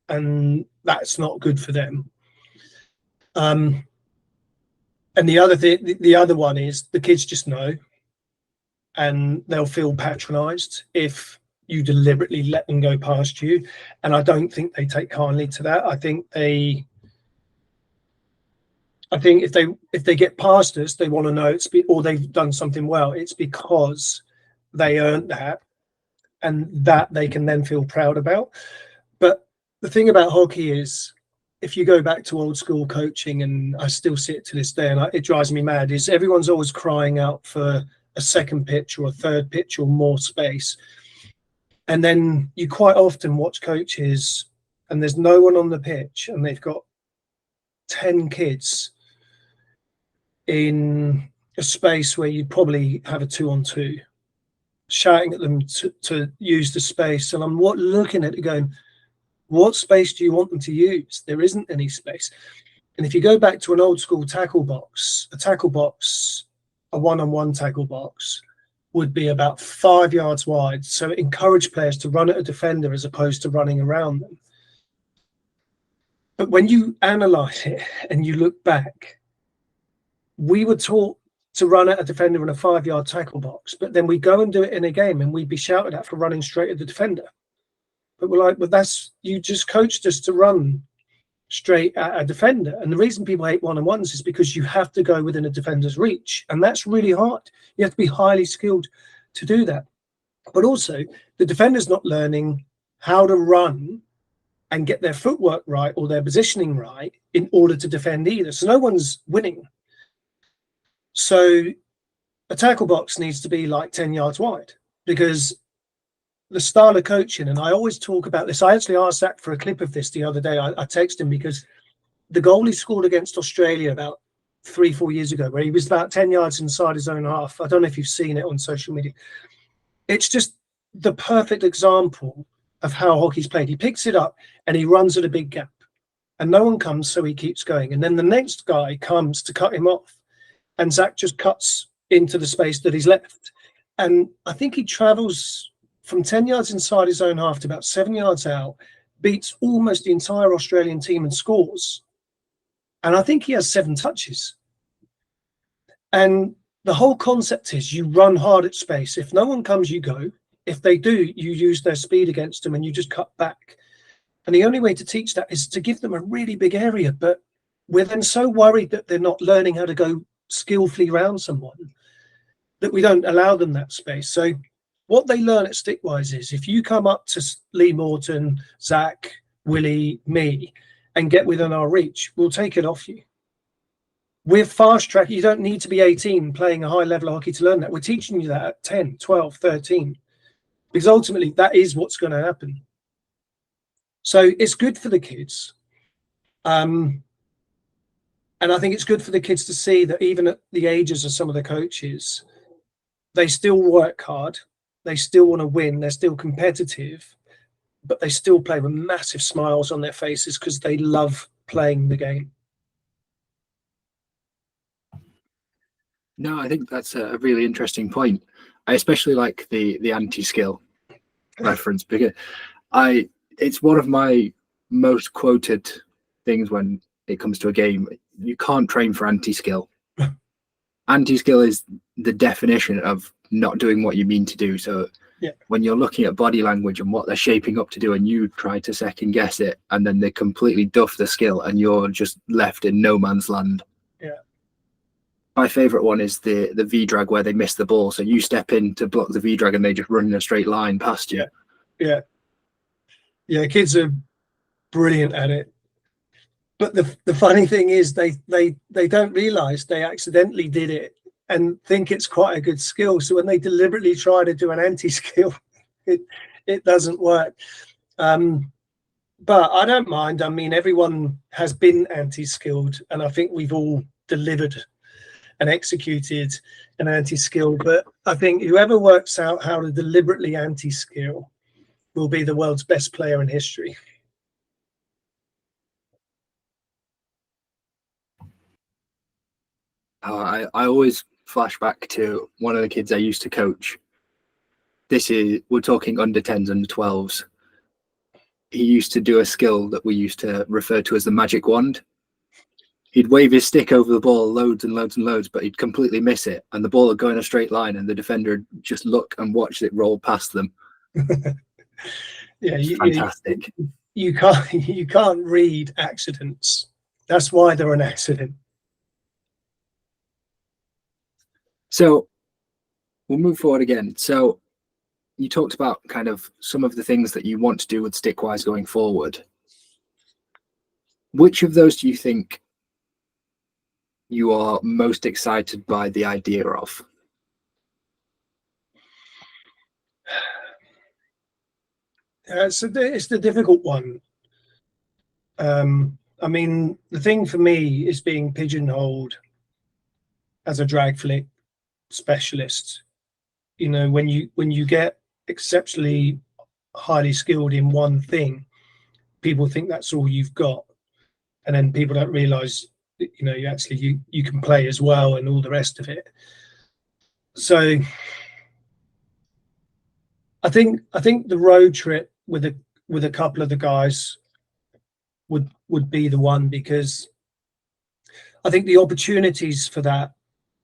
and that's not good for them. And the other one is the kids just know, and they'll feel patronized if you deliberately let them go past you. And I don't think they take kindly to that. I think if they get past us, they want to know or they've done something well, it's because they earned that, and that they can then feel proud about. But the thing about hockey is, if you go back to old school coaching, and I still see it to this day, and it drives me mad, is everyone's always crying out for a second pitch or a third pitch or more space. And then you quite often watch coaches and there's no one on the pitch, and they've got 10 kids in a space where you'd probably have a 2-on-2, shouting at them to use the space. And I'm looking at it going, what space do you want them to use? There isn't any space. And if you go back to an old school tackle box, a one-on-one tackle box would be about 5 yards wide. So it encouraged players to run at a defender as opposed to running around them. But when you analyze it and you look back, we were taught to run at a defender in a 5-yard tackle box, but then we go and do it in a game and we'd be shouted at for running straight at the defender. But we're like, well, you just coached us to run straight at a defender. And the reason people hate one-on-ones is because you have to go within a defender's reach, and that's really hard. You have to be highly skilled to do that. But also, the defender's not learning how to run and get their footwork right or their positioning right in order to defend either. So no one's winning. So a tackle box needs to be like 10 yards wide, because the style of coaching, and I always talk about this. I actually asked Zach for a clip of this the other day. I texted him because the goal he scored against Australia about 3-4 years ago, where he was about 10 yards inside his own half. I don't know if you've seen it on social media. It's just the perfect example of how hockey's played. He picks it up and he runs at a big gap, and no one comes, so he keeps going. And then the next guy comes to cut him off, and Zach just cuts into the space that he's left. And I think he travels from 10 yards inside his own half to about 7 yards out, beats almost the entire Australian team and scores. And I think he has 7 touches. And the whole concept is you run hard at space. If no one comes, you go. If they do, you use their speed against them and you just cut back. And the only way to teach that is to give them a really big area. But we're then so worried that they're not learning how to go skillfully around someone that we don't allow them that space. So what they learn at Stickwise is, if you come up to Lee Morton, Zach, Willie, me, and get within our reach, we'll take it off you. We're fast track. You don't need to be 18 playing a high level of hockey to learn that. We're teaching you that at 10, 12, 13, because ultimately that is what's going to happen. So it's good for the kids. And I think it's good for the kids to see that even at the ages of some of the coaches, they still work hard. They still want to win. They're still competitive, but they still play with massive smiles on their faces because they love playing the game. No, I think that's a really interesting point. I especially like the anti-skill reference, because it's one of my most quoted things when it comes to a game. You can't train for anti-skill. Anti-skill is the definition of not doing what you mean to do. So when you're looking at body language and what they're shaping up to do, and you try to second guess it, and then they completely duff the skill and you're just left in no man's land. My favorite one is the V drag, where they miss the ball. So you step in to block the V drag and they just run in a straight line past you. Yeah, kids are brilliant at it. But the funny thing is they don't realize they accidentally did it and think it's quite a good skill. So when they deliberately try to do an anti-skill, it doesn't work. But I don't mind. I mean, everyone has been anti-skilled, and I think we've all delivered and executed an anti-skill. But I think whoever works out how to deliberately anti-skill will be the world's best player in history. I always flash back to one of the kids I used to coach. We're talking under 10s, under 12s. He used to do a skill that we used to refer to as the magic wand. He'd wave his stick over the ball loads and loads and loads, but he'd completely miss it. And the ball would go in a straight line, and the defender would just look and watch it roll past them. Yeah, fantastic. You can't read accidents. That's why they're an accident. So we'll move forward again. So you talked about kind of some of the things that you want to do with Stickwise going forward. Which of those do you think you are most excited by the idea of? It's the difficult one. I mean, the thing for me is being pigeonholed as a drag flick specialist. You know, when you get exceptionally highly skilled in one thing, people think that's all you've got, and then people don't realize, you know, you can play as well and all the rest of it. So I think the road trip with a couple of the guys would be the one, because I think the opportunities for that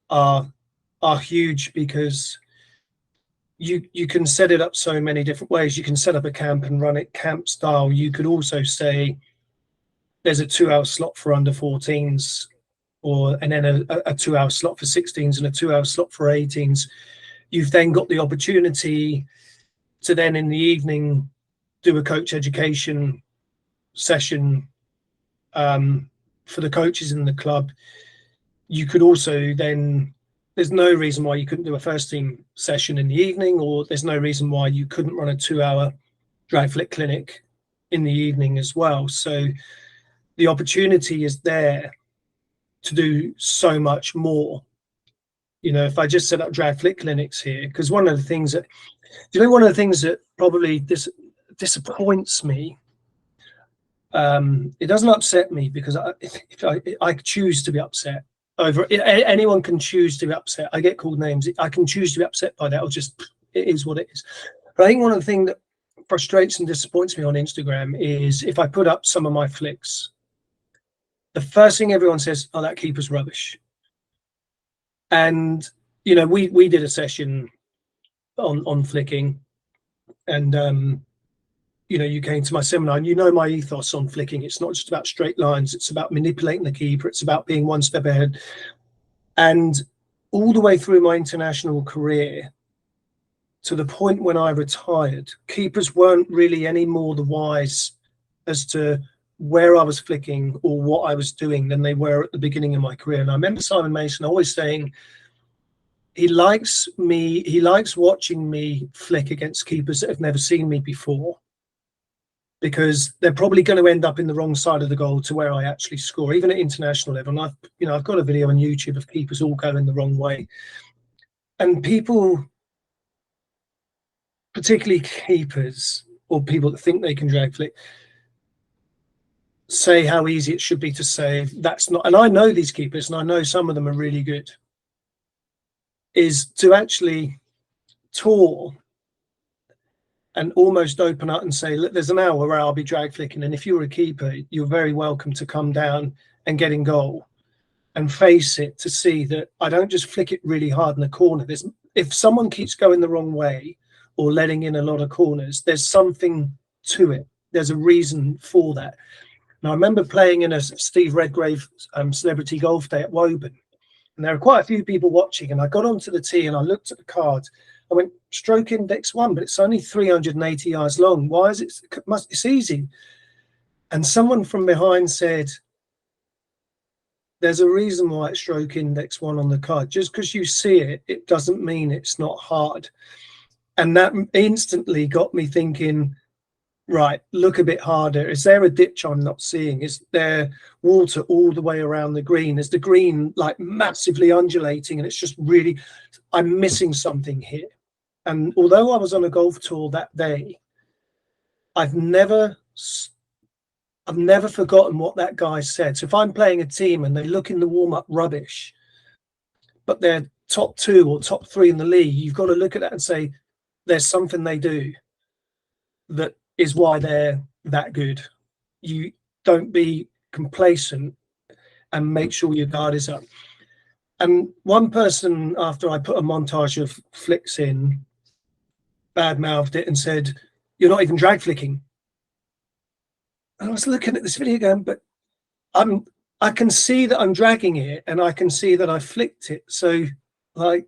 are huge, because you can set it up so many different ways. You can set up a camp and run it camp style. You could also say there's a 2-hour slot for under 14s, and then a 2-hour slot for 16s and a 2-hour slot for 18s. You've then got the opportunity to then in the evening do a coach education session for the coaches in the club. You could also then, there's no reason why you couldn't do a first team session in the evening, or there's no reason why you couldn't run a 2-hour drag flick clinic in the evening as well. So the opportunity is there to do so much more. You know, if I just set up drag flick clinics here, because one of the things that probably disappoints me, it doesn't upset me, because I choose to be upset over it. Anyone can choose to be upset. I get called names. I can choose to be upset by that, or just, it is what it is. But I think one of the things that frustrates and disappoints me on Instagram is if I put up some of my flicks, the first thing everyone says, "Oh, that keeper's rubbish." And you know, we did a session on flicking, and you know, you came to my seminar, and you know my ethos on flicking. It's not just about straight lines. It's about manipulating the keeper. It's about being one step ahead. And all the way through my international career, to the point when I retired, keepers weren't really any more the wise as to where I was flicking or what I was doing than they were at the beginning of my career. And I remember Simon Mason always saying he likes watching me flick against keepers that have never seen me before, because they're probably going to end up in the wrong side of the goal to where I actually score, even at international level. And I've got a video on YouTube of keepers all going the wrong way. And people, particularly keepers or people that think they can drag flick, say how easy it should be to save. That's not, and I know these keepers, and I know some of them are really good, is to actually tour and almost open up and say, look, there's an hour where I'll be drag flicking, and if you're a keeper, you're very welcome to come down and get in goal and face it, to see that I don't just flick it really hard in the corner. If someone keeps going the wrong way or letting in a lot of corners, there's something to it. There's a reason for that. And I remember playing in a Steve Redgrave celebrity golf day at Woburn, and there were quite a few people watching, and I got onto the tee and I looked at the card. I went, stroke index 1, but it's only 380 yards long. Why is it? It's easy. And someone from behind said, there's a reason why it's stroke index 1 on the card. Just because you see it, it doesn't mean it's not hard. And that instantly got me thinking, right, look a bit harder. Is there a ditch I'm not seeing? Is there water all the way around the green? Is the green like massively undulating and it's just really, I'm missing something here. And although I was on a golf tour that day, I've never forgotten what that guy said. So if I'm playing a team and they look in the warm-up rubbish, but they're top 2 or top 3 in the league, you've got to look at that and say, there's something they do that is why they're that good. You don't be complacent and make sure your guard is up. And one person, after I put a montage of flicks in, bad-mouthed it and said, "You're not even drag flicking." And I was looking at this video going, but I can see that I'm dragging it and I can see that I flicked it. So like,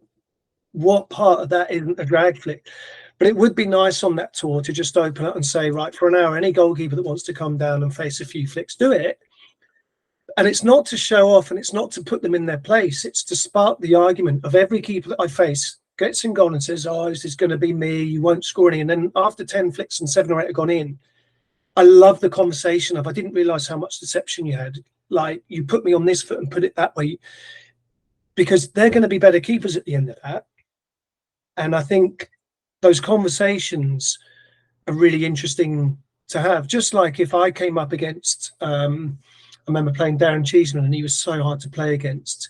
what part of that isn't a drag flick? But it would be nice on that tour to just open up and say, right, for an hour, any goalkeeper that wants to come down and face a few flicks, do it. And it's not to show off and it's not to put them in their place. It's to spark the argument of every keeper that I face gets in goal and says, oh, this is going to be me. You won't score any. And then after 10 flicks and 7 or 8 have gone in, I love the conversation of, I didn't realize how much deception you had. Like, you put me on this foot and put it that way, because they're going to be better keepers at the end of that. And I think those conversations are really interesting to have. Just like if I came up against, I remember playing Darren Cheeseman and he was so hard to play against.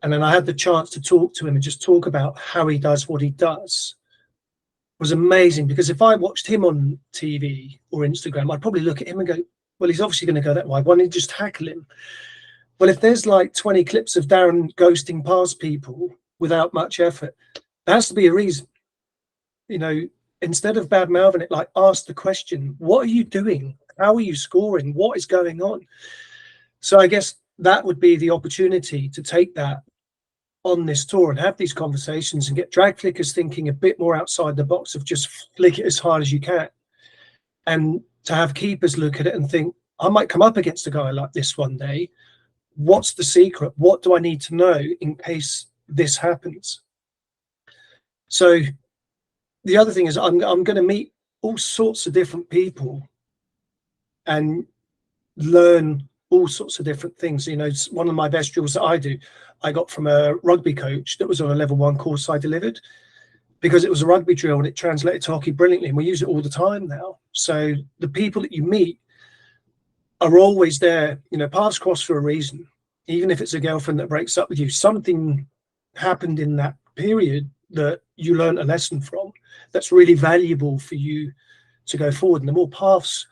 And then I had the chance to talk to him and just talk about how he does what he does. It was amazing, because if I watched him on TV or Instagram, I'd probably look at him and go, well, he's obviously going to go that wide. Why don't you just tackle him? Well, if there's like 20 clips of Darren ghosting past people without much effort, there has to be a reason. You know, instead of bad mouthing it, like, ask the question, what are you doing? How are you scoring? What is going on? So I guess that would be the opportunity to take that on this tour and have these conversations and get drag flickers thinking a bit more outside the box of just flick it as hard as you can. And to have keepers look at it and think, I might come up against a guy like this one day. What's the secret? What do I need to know in case this happens? So the other thing is I'm going to meet all sorts of different people and learn all sorts of different things. You know, one of my best drills that I do, I got from a rugby coach that was on a level 1 course I delivered, because it was a rugby drill and it translated to hockey brilliantly. And we use it all the time now. So the people that you meet are always there, you know, paths cross for a reason. Even if it's a girlfriend that breaks up with you, something happened in that period that you learned a lesson from that's really valuable for you to go forward. And the more paths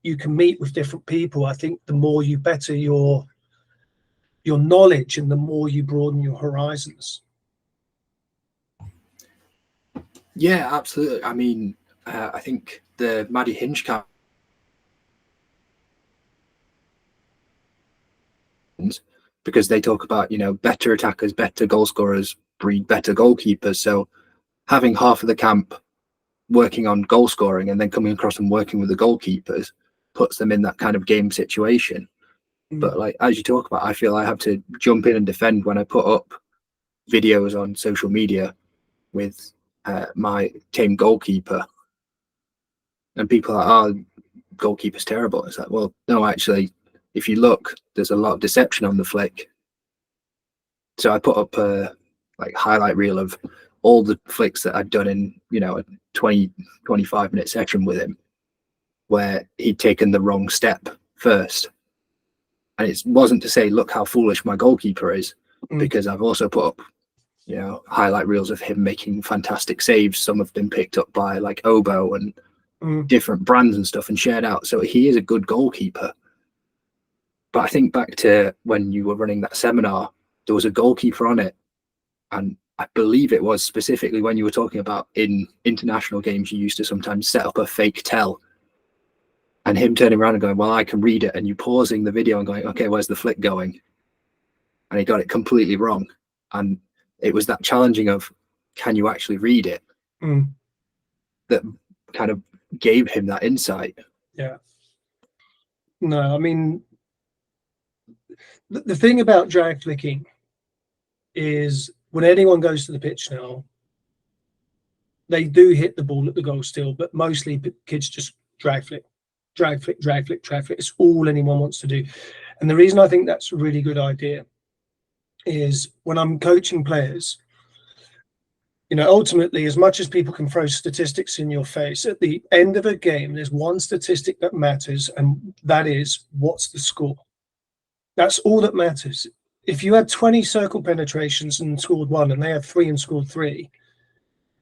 you can meet with different people, I think the more you better your knowledge and the more you broaden your horizons. Yeah, absolutely. I mean, I think the Maddie Hinch camp, because they talk about, you know, better attackers, better goal scorers breed better goalkeepers. So having half of the camp working on goal scoring and then coming across and working with the goalkeepers puts them in that kind of game situation. But like, as you talk about, I feel I have to jump in and defend when I put up videos on social media with my team goalkeeper, and people are, oh, goalkeeper's terrible. It's like, well, no, actually, if you look, there's a lot of deception on the flick. So I put up a like highlight reel of all the flicks that I'd done in, you know, a 20-25 minute session with him, where he'd taken the wrong step first. And it wasn't to say, look how foolish my goalkeeper is, because I've also put up, you know, highlight reels of him making fantastic saves. Some have been picked up by like Obo and different brands and stuff and shared out. So he is a good goalkeeper. But I think back to when you were running that seminar, there was a goalkeeper on it. And I believe it was specifically when you were talking about in international games, you used to sometimes set up a fake tell. And him turning around and going, well, I can read it. And you pausing the video and going, okay, where's the flick going? And he got it completely wrong. And it was that challenging of, can you actually read it? That kind of gave him that insight. Yeah. No, I mean, The thing about drag flicking is when anyone goes to the pitch now, they do hit the ball at the goal still, but mostly kids just drag flick, drag flick, drag flick, drag flick. It's all anyone wants to do. And the reason I think that's a really good idea is when I'm coaching players, you know, ultimately, as much as people can throw statistics in your face, at the end of a game, there's one statistic that matters, and that is what's the score. That's all that matters. If you had 20 circle penetrations and scored 1, and they had 3 and scored 3,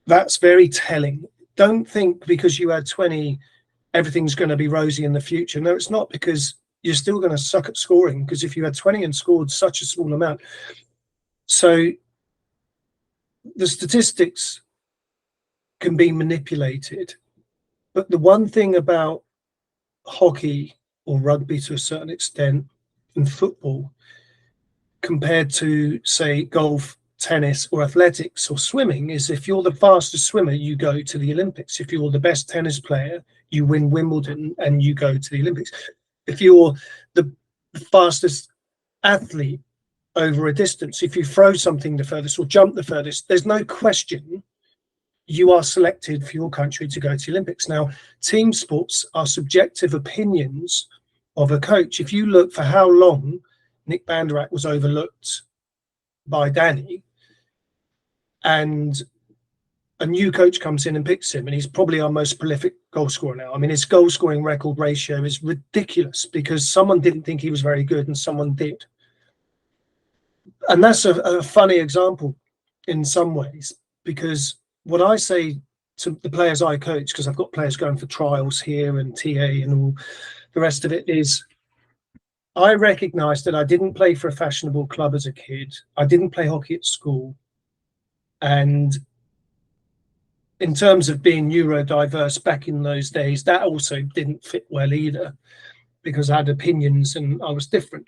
that's very telling. Don't think because you had 20, everything's going to be rosy in the future. No, it's not, because you're still going to suck at scoring, because if you had 20 and scored such a small amount. So the statistics can be manipulated. But the one thing about hockey or rugby to a certain extent and football compared to, say, golf, tennis or athletics or swimming is if you're the fastest swimmer, you go to the Olympics. If you're the best tennis player, you win Wimbledon and you go to the Olympics. If you're the fastest athlete over a distance, if you throw something the furthest or jump the furthest, there's no question you are selected for your country to go to the Olympics. Now, team sports are subjective opinions of a coach. If you look for how long Nick Banderack was overlooked by Danny, and a new coach comes in and picks him, and he's probably our most prolific goal scorer now. I mean, his goal scoring record ratio is ridiculous because someone didn't think he was very good and someone did. And that's a funny example in some ways, because what I say to the players I coach, because I've got players going for trials here and TA and all the rest of it, is I recognise that I didn't play for a fashionable club as a kid. I didn't play hockey at school. And in terms of being neurodiverse back in those days, that also didn't fit well either, because I had opinions and I was different.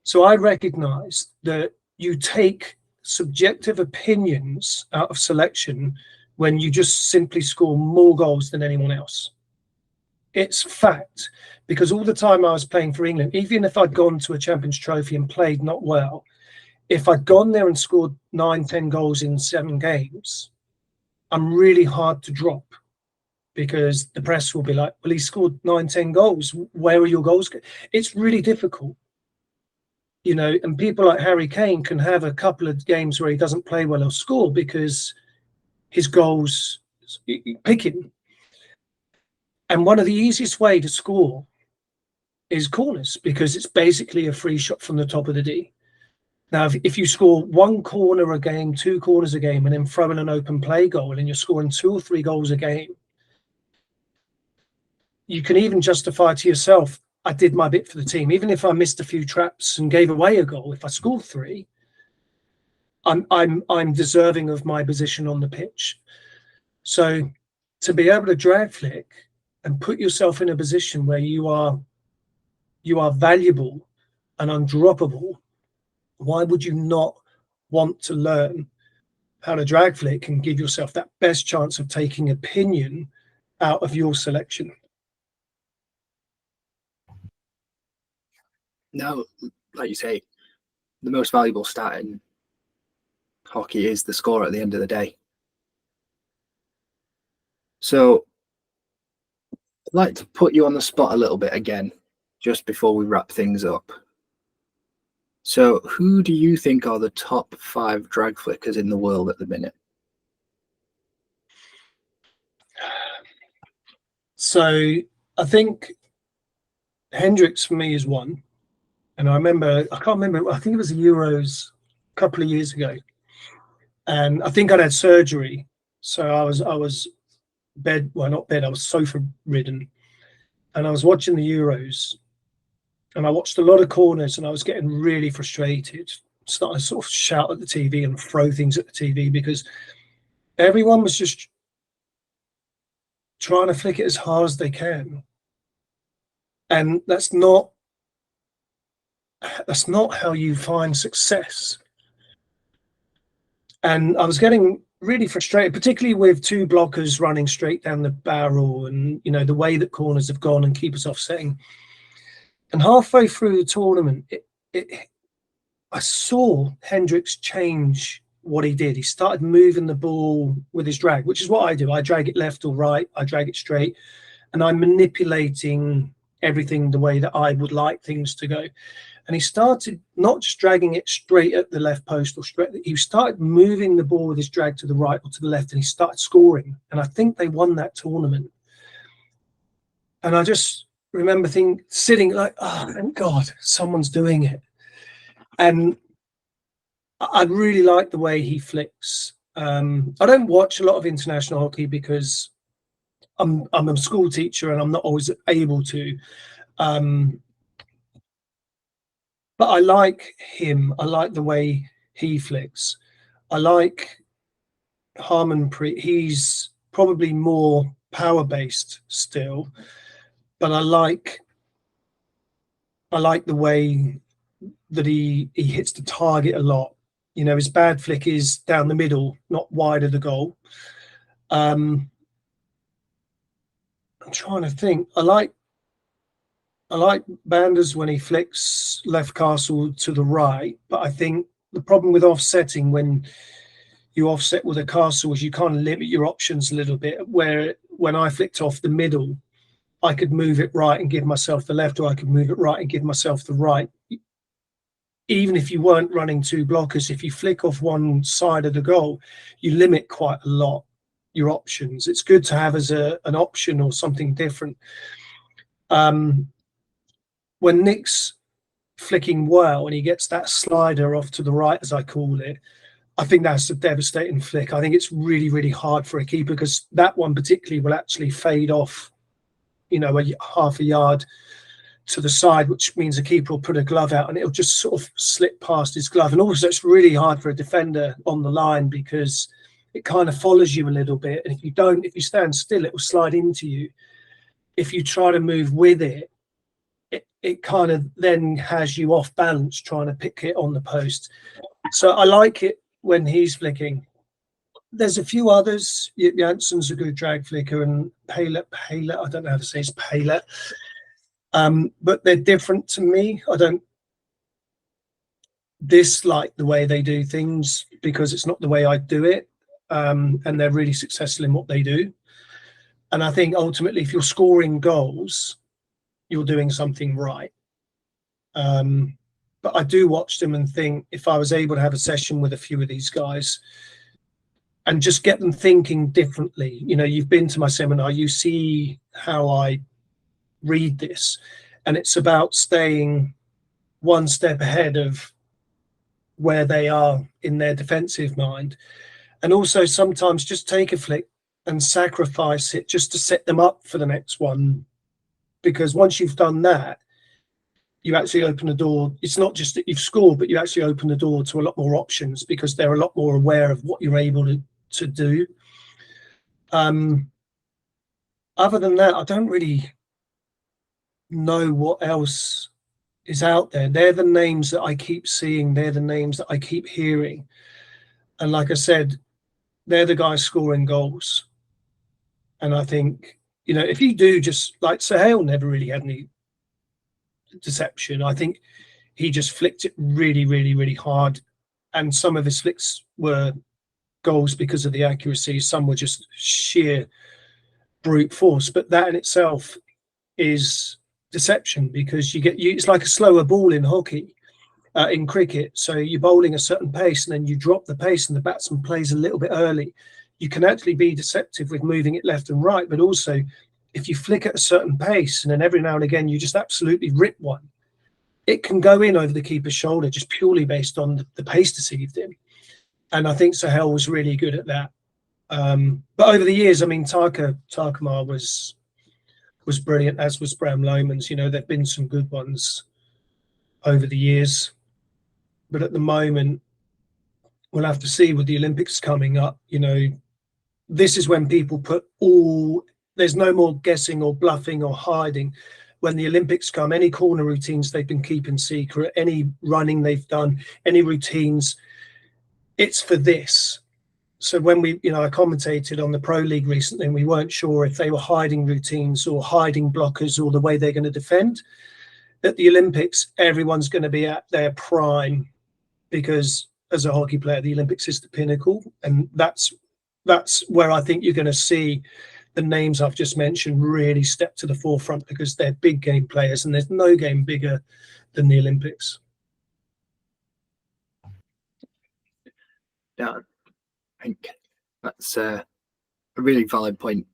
So I recognise that you take subjective opinions out of selection when you just simply score more goals than anyone else. It's fact, because all the time I was playing for England, even if I'd gone to a Champions Trophy and played not well, if I'd gone there and scored 9-10 goals in 7 games, I'm really hard to drop, because the press will be like, well, he scored 9-10 goals. Where are your goals? It's really difficult. You know, and people like Harry Kane can have a couple of games where he doesn't play well or score because his goals pick him. And one of the easiest way to score is corners, because it's basically a free shot from the top of the D. Now, if you score 1 corner a game, 2 corners a game, and then throw in an open play goal, and you're scoring 2 or 3 goals a game, you can even justify to yourself, I did my bit for the team. Even if I missed a few traps and gave away a goal, if I scored 3, I'm deserving of my position on the pitch. So to be able to drag flick and put yourself in a position where you are valuable and undroppable, why would you not want to learn how to drag flick and give yourself that best chance of taking opinion out of your selection? No, like you say, the most valuable stat in hockey is the score at the end of the day. So I'd like to put you on the spot a little bit again, just before we wrap things up. So who do you think are the top 5 drag flickers in the world at the minute? So I think Hendricks for me is one. And I can't remember, I think it was the Euros a couple of years ago. And I think I'd had surgery. So I was I was sofa ridden. And I was watching the Euros. And I watched a lot of corners and I was getting really frustrated, starting to sort of shout at the TV and throw things at the TV, because everyone was just trying to flick it as hard as they can. And that's not how you find success. And I was getting really frustrated, particularly with 2 blockers running straight down the barrel, and you know the way that corners have gone and keepers offsetting. And halfway through the tournament, I saw Hendricks change what he did. He started moving the ball with his drag, which is what I do. I drag it left or right, I drag it straight, and I'm manipulating everything the way that I would like things to go. And he started not just dragging it straight at the left post or straight, he started moving the ball with his drag to the right or to the left, and he started scoring. And I think they won that tournament. And I just remember sitting like, oh, thank God, someone's doing it. And I really like the way he flicks. I don't watch a lot of international hockey because I'm a school teacher and I'm not always able to. But I like him. I like the way he flicks. I like Harmanpreet. He's probably more power based still, but I like the way that he hits the target a lot. You know, his bad flick is down the middle, not wide of the goal. I'm trying to think. I like Banders when he flicks left castle to the right, but I think the problem with offsetting when you offset with a castle is you kind of limit your options a little bit. Where when I flicked off the middle, I could move it right and give myself the left, or I could move it right and give myself the right. Even if you weren't running two blockers, if you flick off one side of the goal, you limit quite a lot your options. It's good to have as an option or something different. When Nick's flicking well and he gets that slider off to the right, as I call it, I think that's a devastating flick. I think it's really, really hard for a keeper because that one particularly will actually fade off, you know, half a yard to the side, which means a keeper will put a glove out and it'll just sort of slip past his glove. And also it's really hard for a defender on the line because it kind of follows you a little bit. And if you stand still, it will slide into you. If you try to move with it, it kind of then has you off balance trying to pick it on the post. So I like it when he's flicking. There's a few others. Janssen's a good drag flicker, and Palet, I don't know how to say it's Palet. But they're different to me. I don't dislike the way they do things because it's not the way I do it. And they're really successful in what they do. And I think ultimately, if you're scoring goals, you're doing something right. But I do watch them and think if I was able to have a session with a few of these guys and just get them thinking differently. You know, you've been to my seminar, you see how I read this, and it's about staying one step ahead of where they are in their defensive mind. And also sometimes just take a flick and sacrifice it just to set them up for the next one. Because once you've done that, you actually open the door. It's not just that you've scored, but you actually open the door to a lot more options because they're a lot more aware of what you're able to do. Other than that, I don't really know what else is out there. They're the names that I keep seeing. They're the names that I keep hearing. And like I said, they're the guys scoring goals. And I think, you know, if you do just like Sahel never really had any deception. I think he just flicked it really, really, really hard. And some of his flicks were goals because of the accuracy. Some were just sheer brute force. But that in itself is deception because it's like a slower ball in hockey, in cricket. So you're bowling a certain pace and then you drop the pace and the batsman plays a little bit early. You can actually be deceptive with moving it left and right, but also if you flick at a certain pace and then every now and again you just absolutely rip one, it can go in over the keeper's shoulder just purely based on the pace deceived him. And I think Sahel was really good at that. But over the years, I mean, Tarkamar was brilliant, as was Bram Lomans. You know, there've been some good ones over the years. But at the moment, we'll have to see with the Olympics coming up, you know, this is when people there's no more guessing or bluffing or hiding. When the Olympics come, any corner routines they've been keeping secret, any running they've done, any routines, it's for this. So when I commentated on the Pro League recently and we weren't sure if they were hiding routines or hiding blockers or the way they're going to defend. at the Olympics, everyone's going to be at their prime, because as a hockey player, the Olympics is the pinnacle, and that's where I think you're going to see the names I've just mentioned really step to the forefront, because they're big game players, and there's no game bigger than the Olympics. Yeah, I think that's a really valid point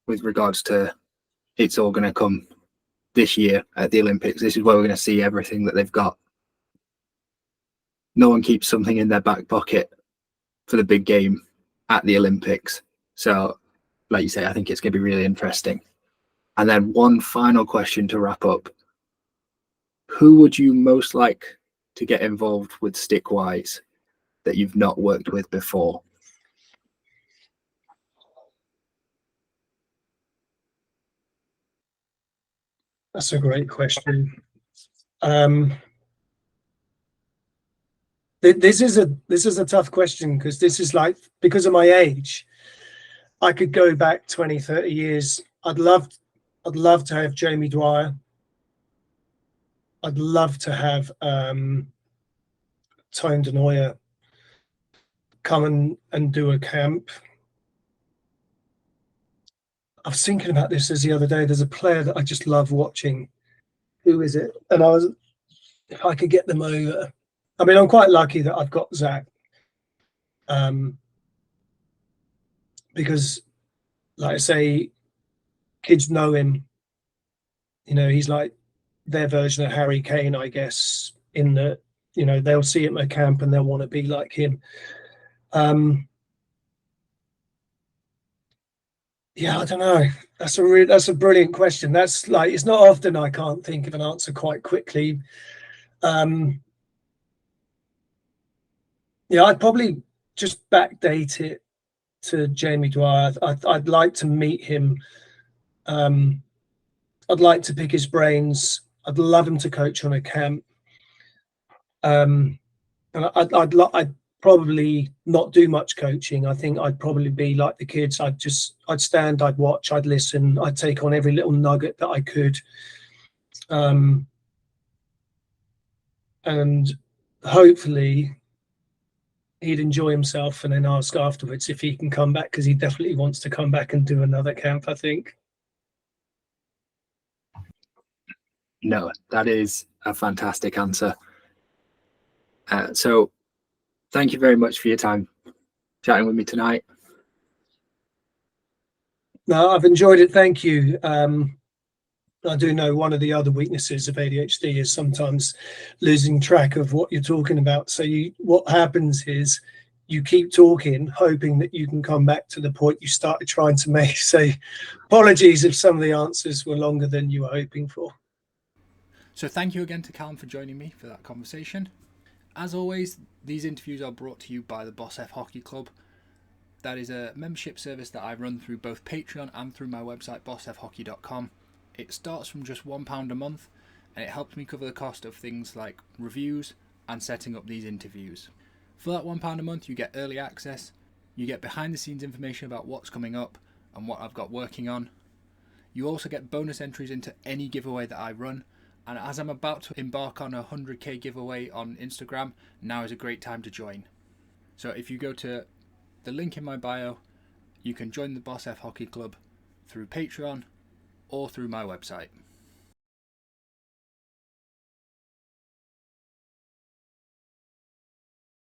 with regards to it's all going to come this year at the Olympics. This is where we're going to see everything that they've got. No one keeps something in their back pocket for the big game at the Olympics. So, like you say, I think it's going to be really interesting. And then one final question to wrap up. Who would you most like to get involved with Stickwise that you've not worked with before? That's a great question. This is a tough question, because this is like, because of my age, I could go back 20, 30 years. I'd love to have Jamie Dwyer. I'd love to have Tone Denoyer come and do a camp. I was thinking about this the other day. There's a player that I just love watching. Who is it? And if I could get them over. I mean, I'm quite lucky that I've got Zach, because, like I say, kids know him. You know, he's like their version of Harry Kane, I guess, in that, you know, they'll see him at camp and they'll want to be like him. Yeah, I don't know. That's a brilliant question. That's like, it's not often I can't think of an answer quite quickly. Yeah, I'd probably just backdate it to Jamie Dwyer. I'd like to meet him. I'd like to pick his brains. I'd love him to coach on a camp. And I'd probably not do much coaching. I think I'd probably be like the kids. I'd stand, I'd watch, I'd listen, I'd take on every little nugget that I could. And hopefully he'd enjoy himself, and then ask afterwards if he can come back, because he definitely wants to come back and do another camp, I think. No, that is a fantastic answer. So thank you very much for your time chatting with me tonight. No, I've enjoyed it. Thank you. I do know one of the other weaknesses of ADHD is sometimes losing track of what you're talking about. So what happens is you keep talking, hoping that you can come back to the point you started trying to make. So apologies if some of the answers were longer than you were hoping for. So thank you again to Calum for joining me for that conversation. As always, these interviews are brought to you by the Boss F Hockey Club. That is a membership service that I run through both Patreon and through my website bossfhockey.com. It starts from just £1 a month, and it helps me cover the cost of things like reviews and setting up these interviews. For that £1 a month, you get early access, you get behind the scenes information about what's coming up and what I've got working on. You also get bonus entries into any giveaway that I run, and as I'm about to embark on a 100k giveaway on Instagram, now is a great time to join. So if you go to the link in my bio, you can join the Boss F Hockey Club through Patreon or through my website.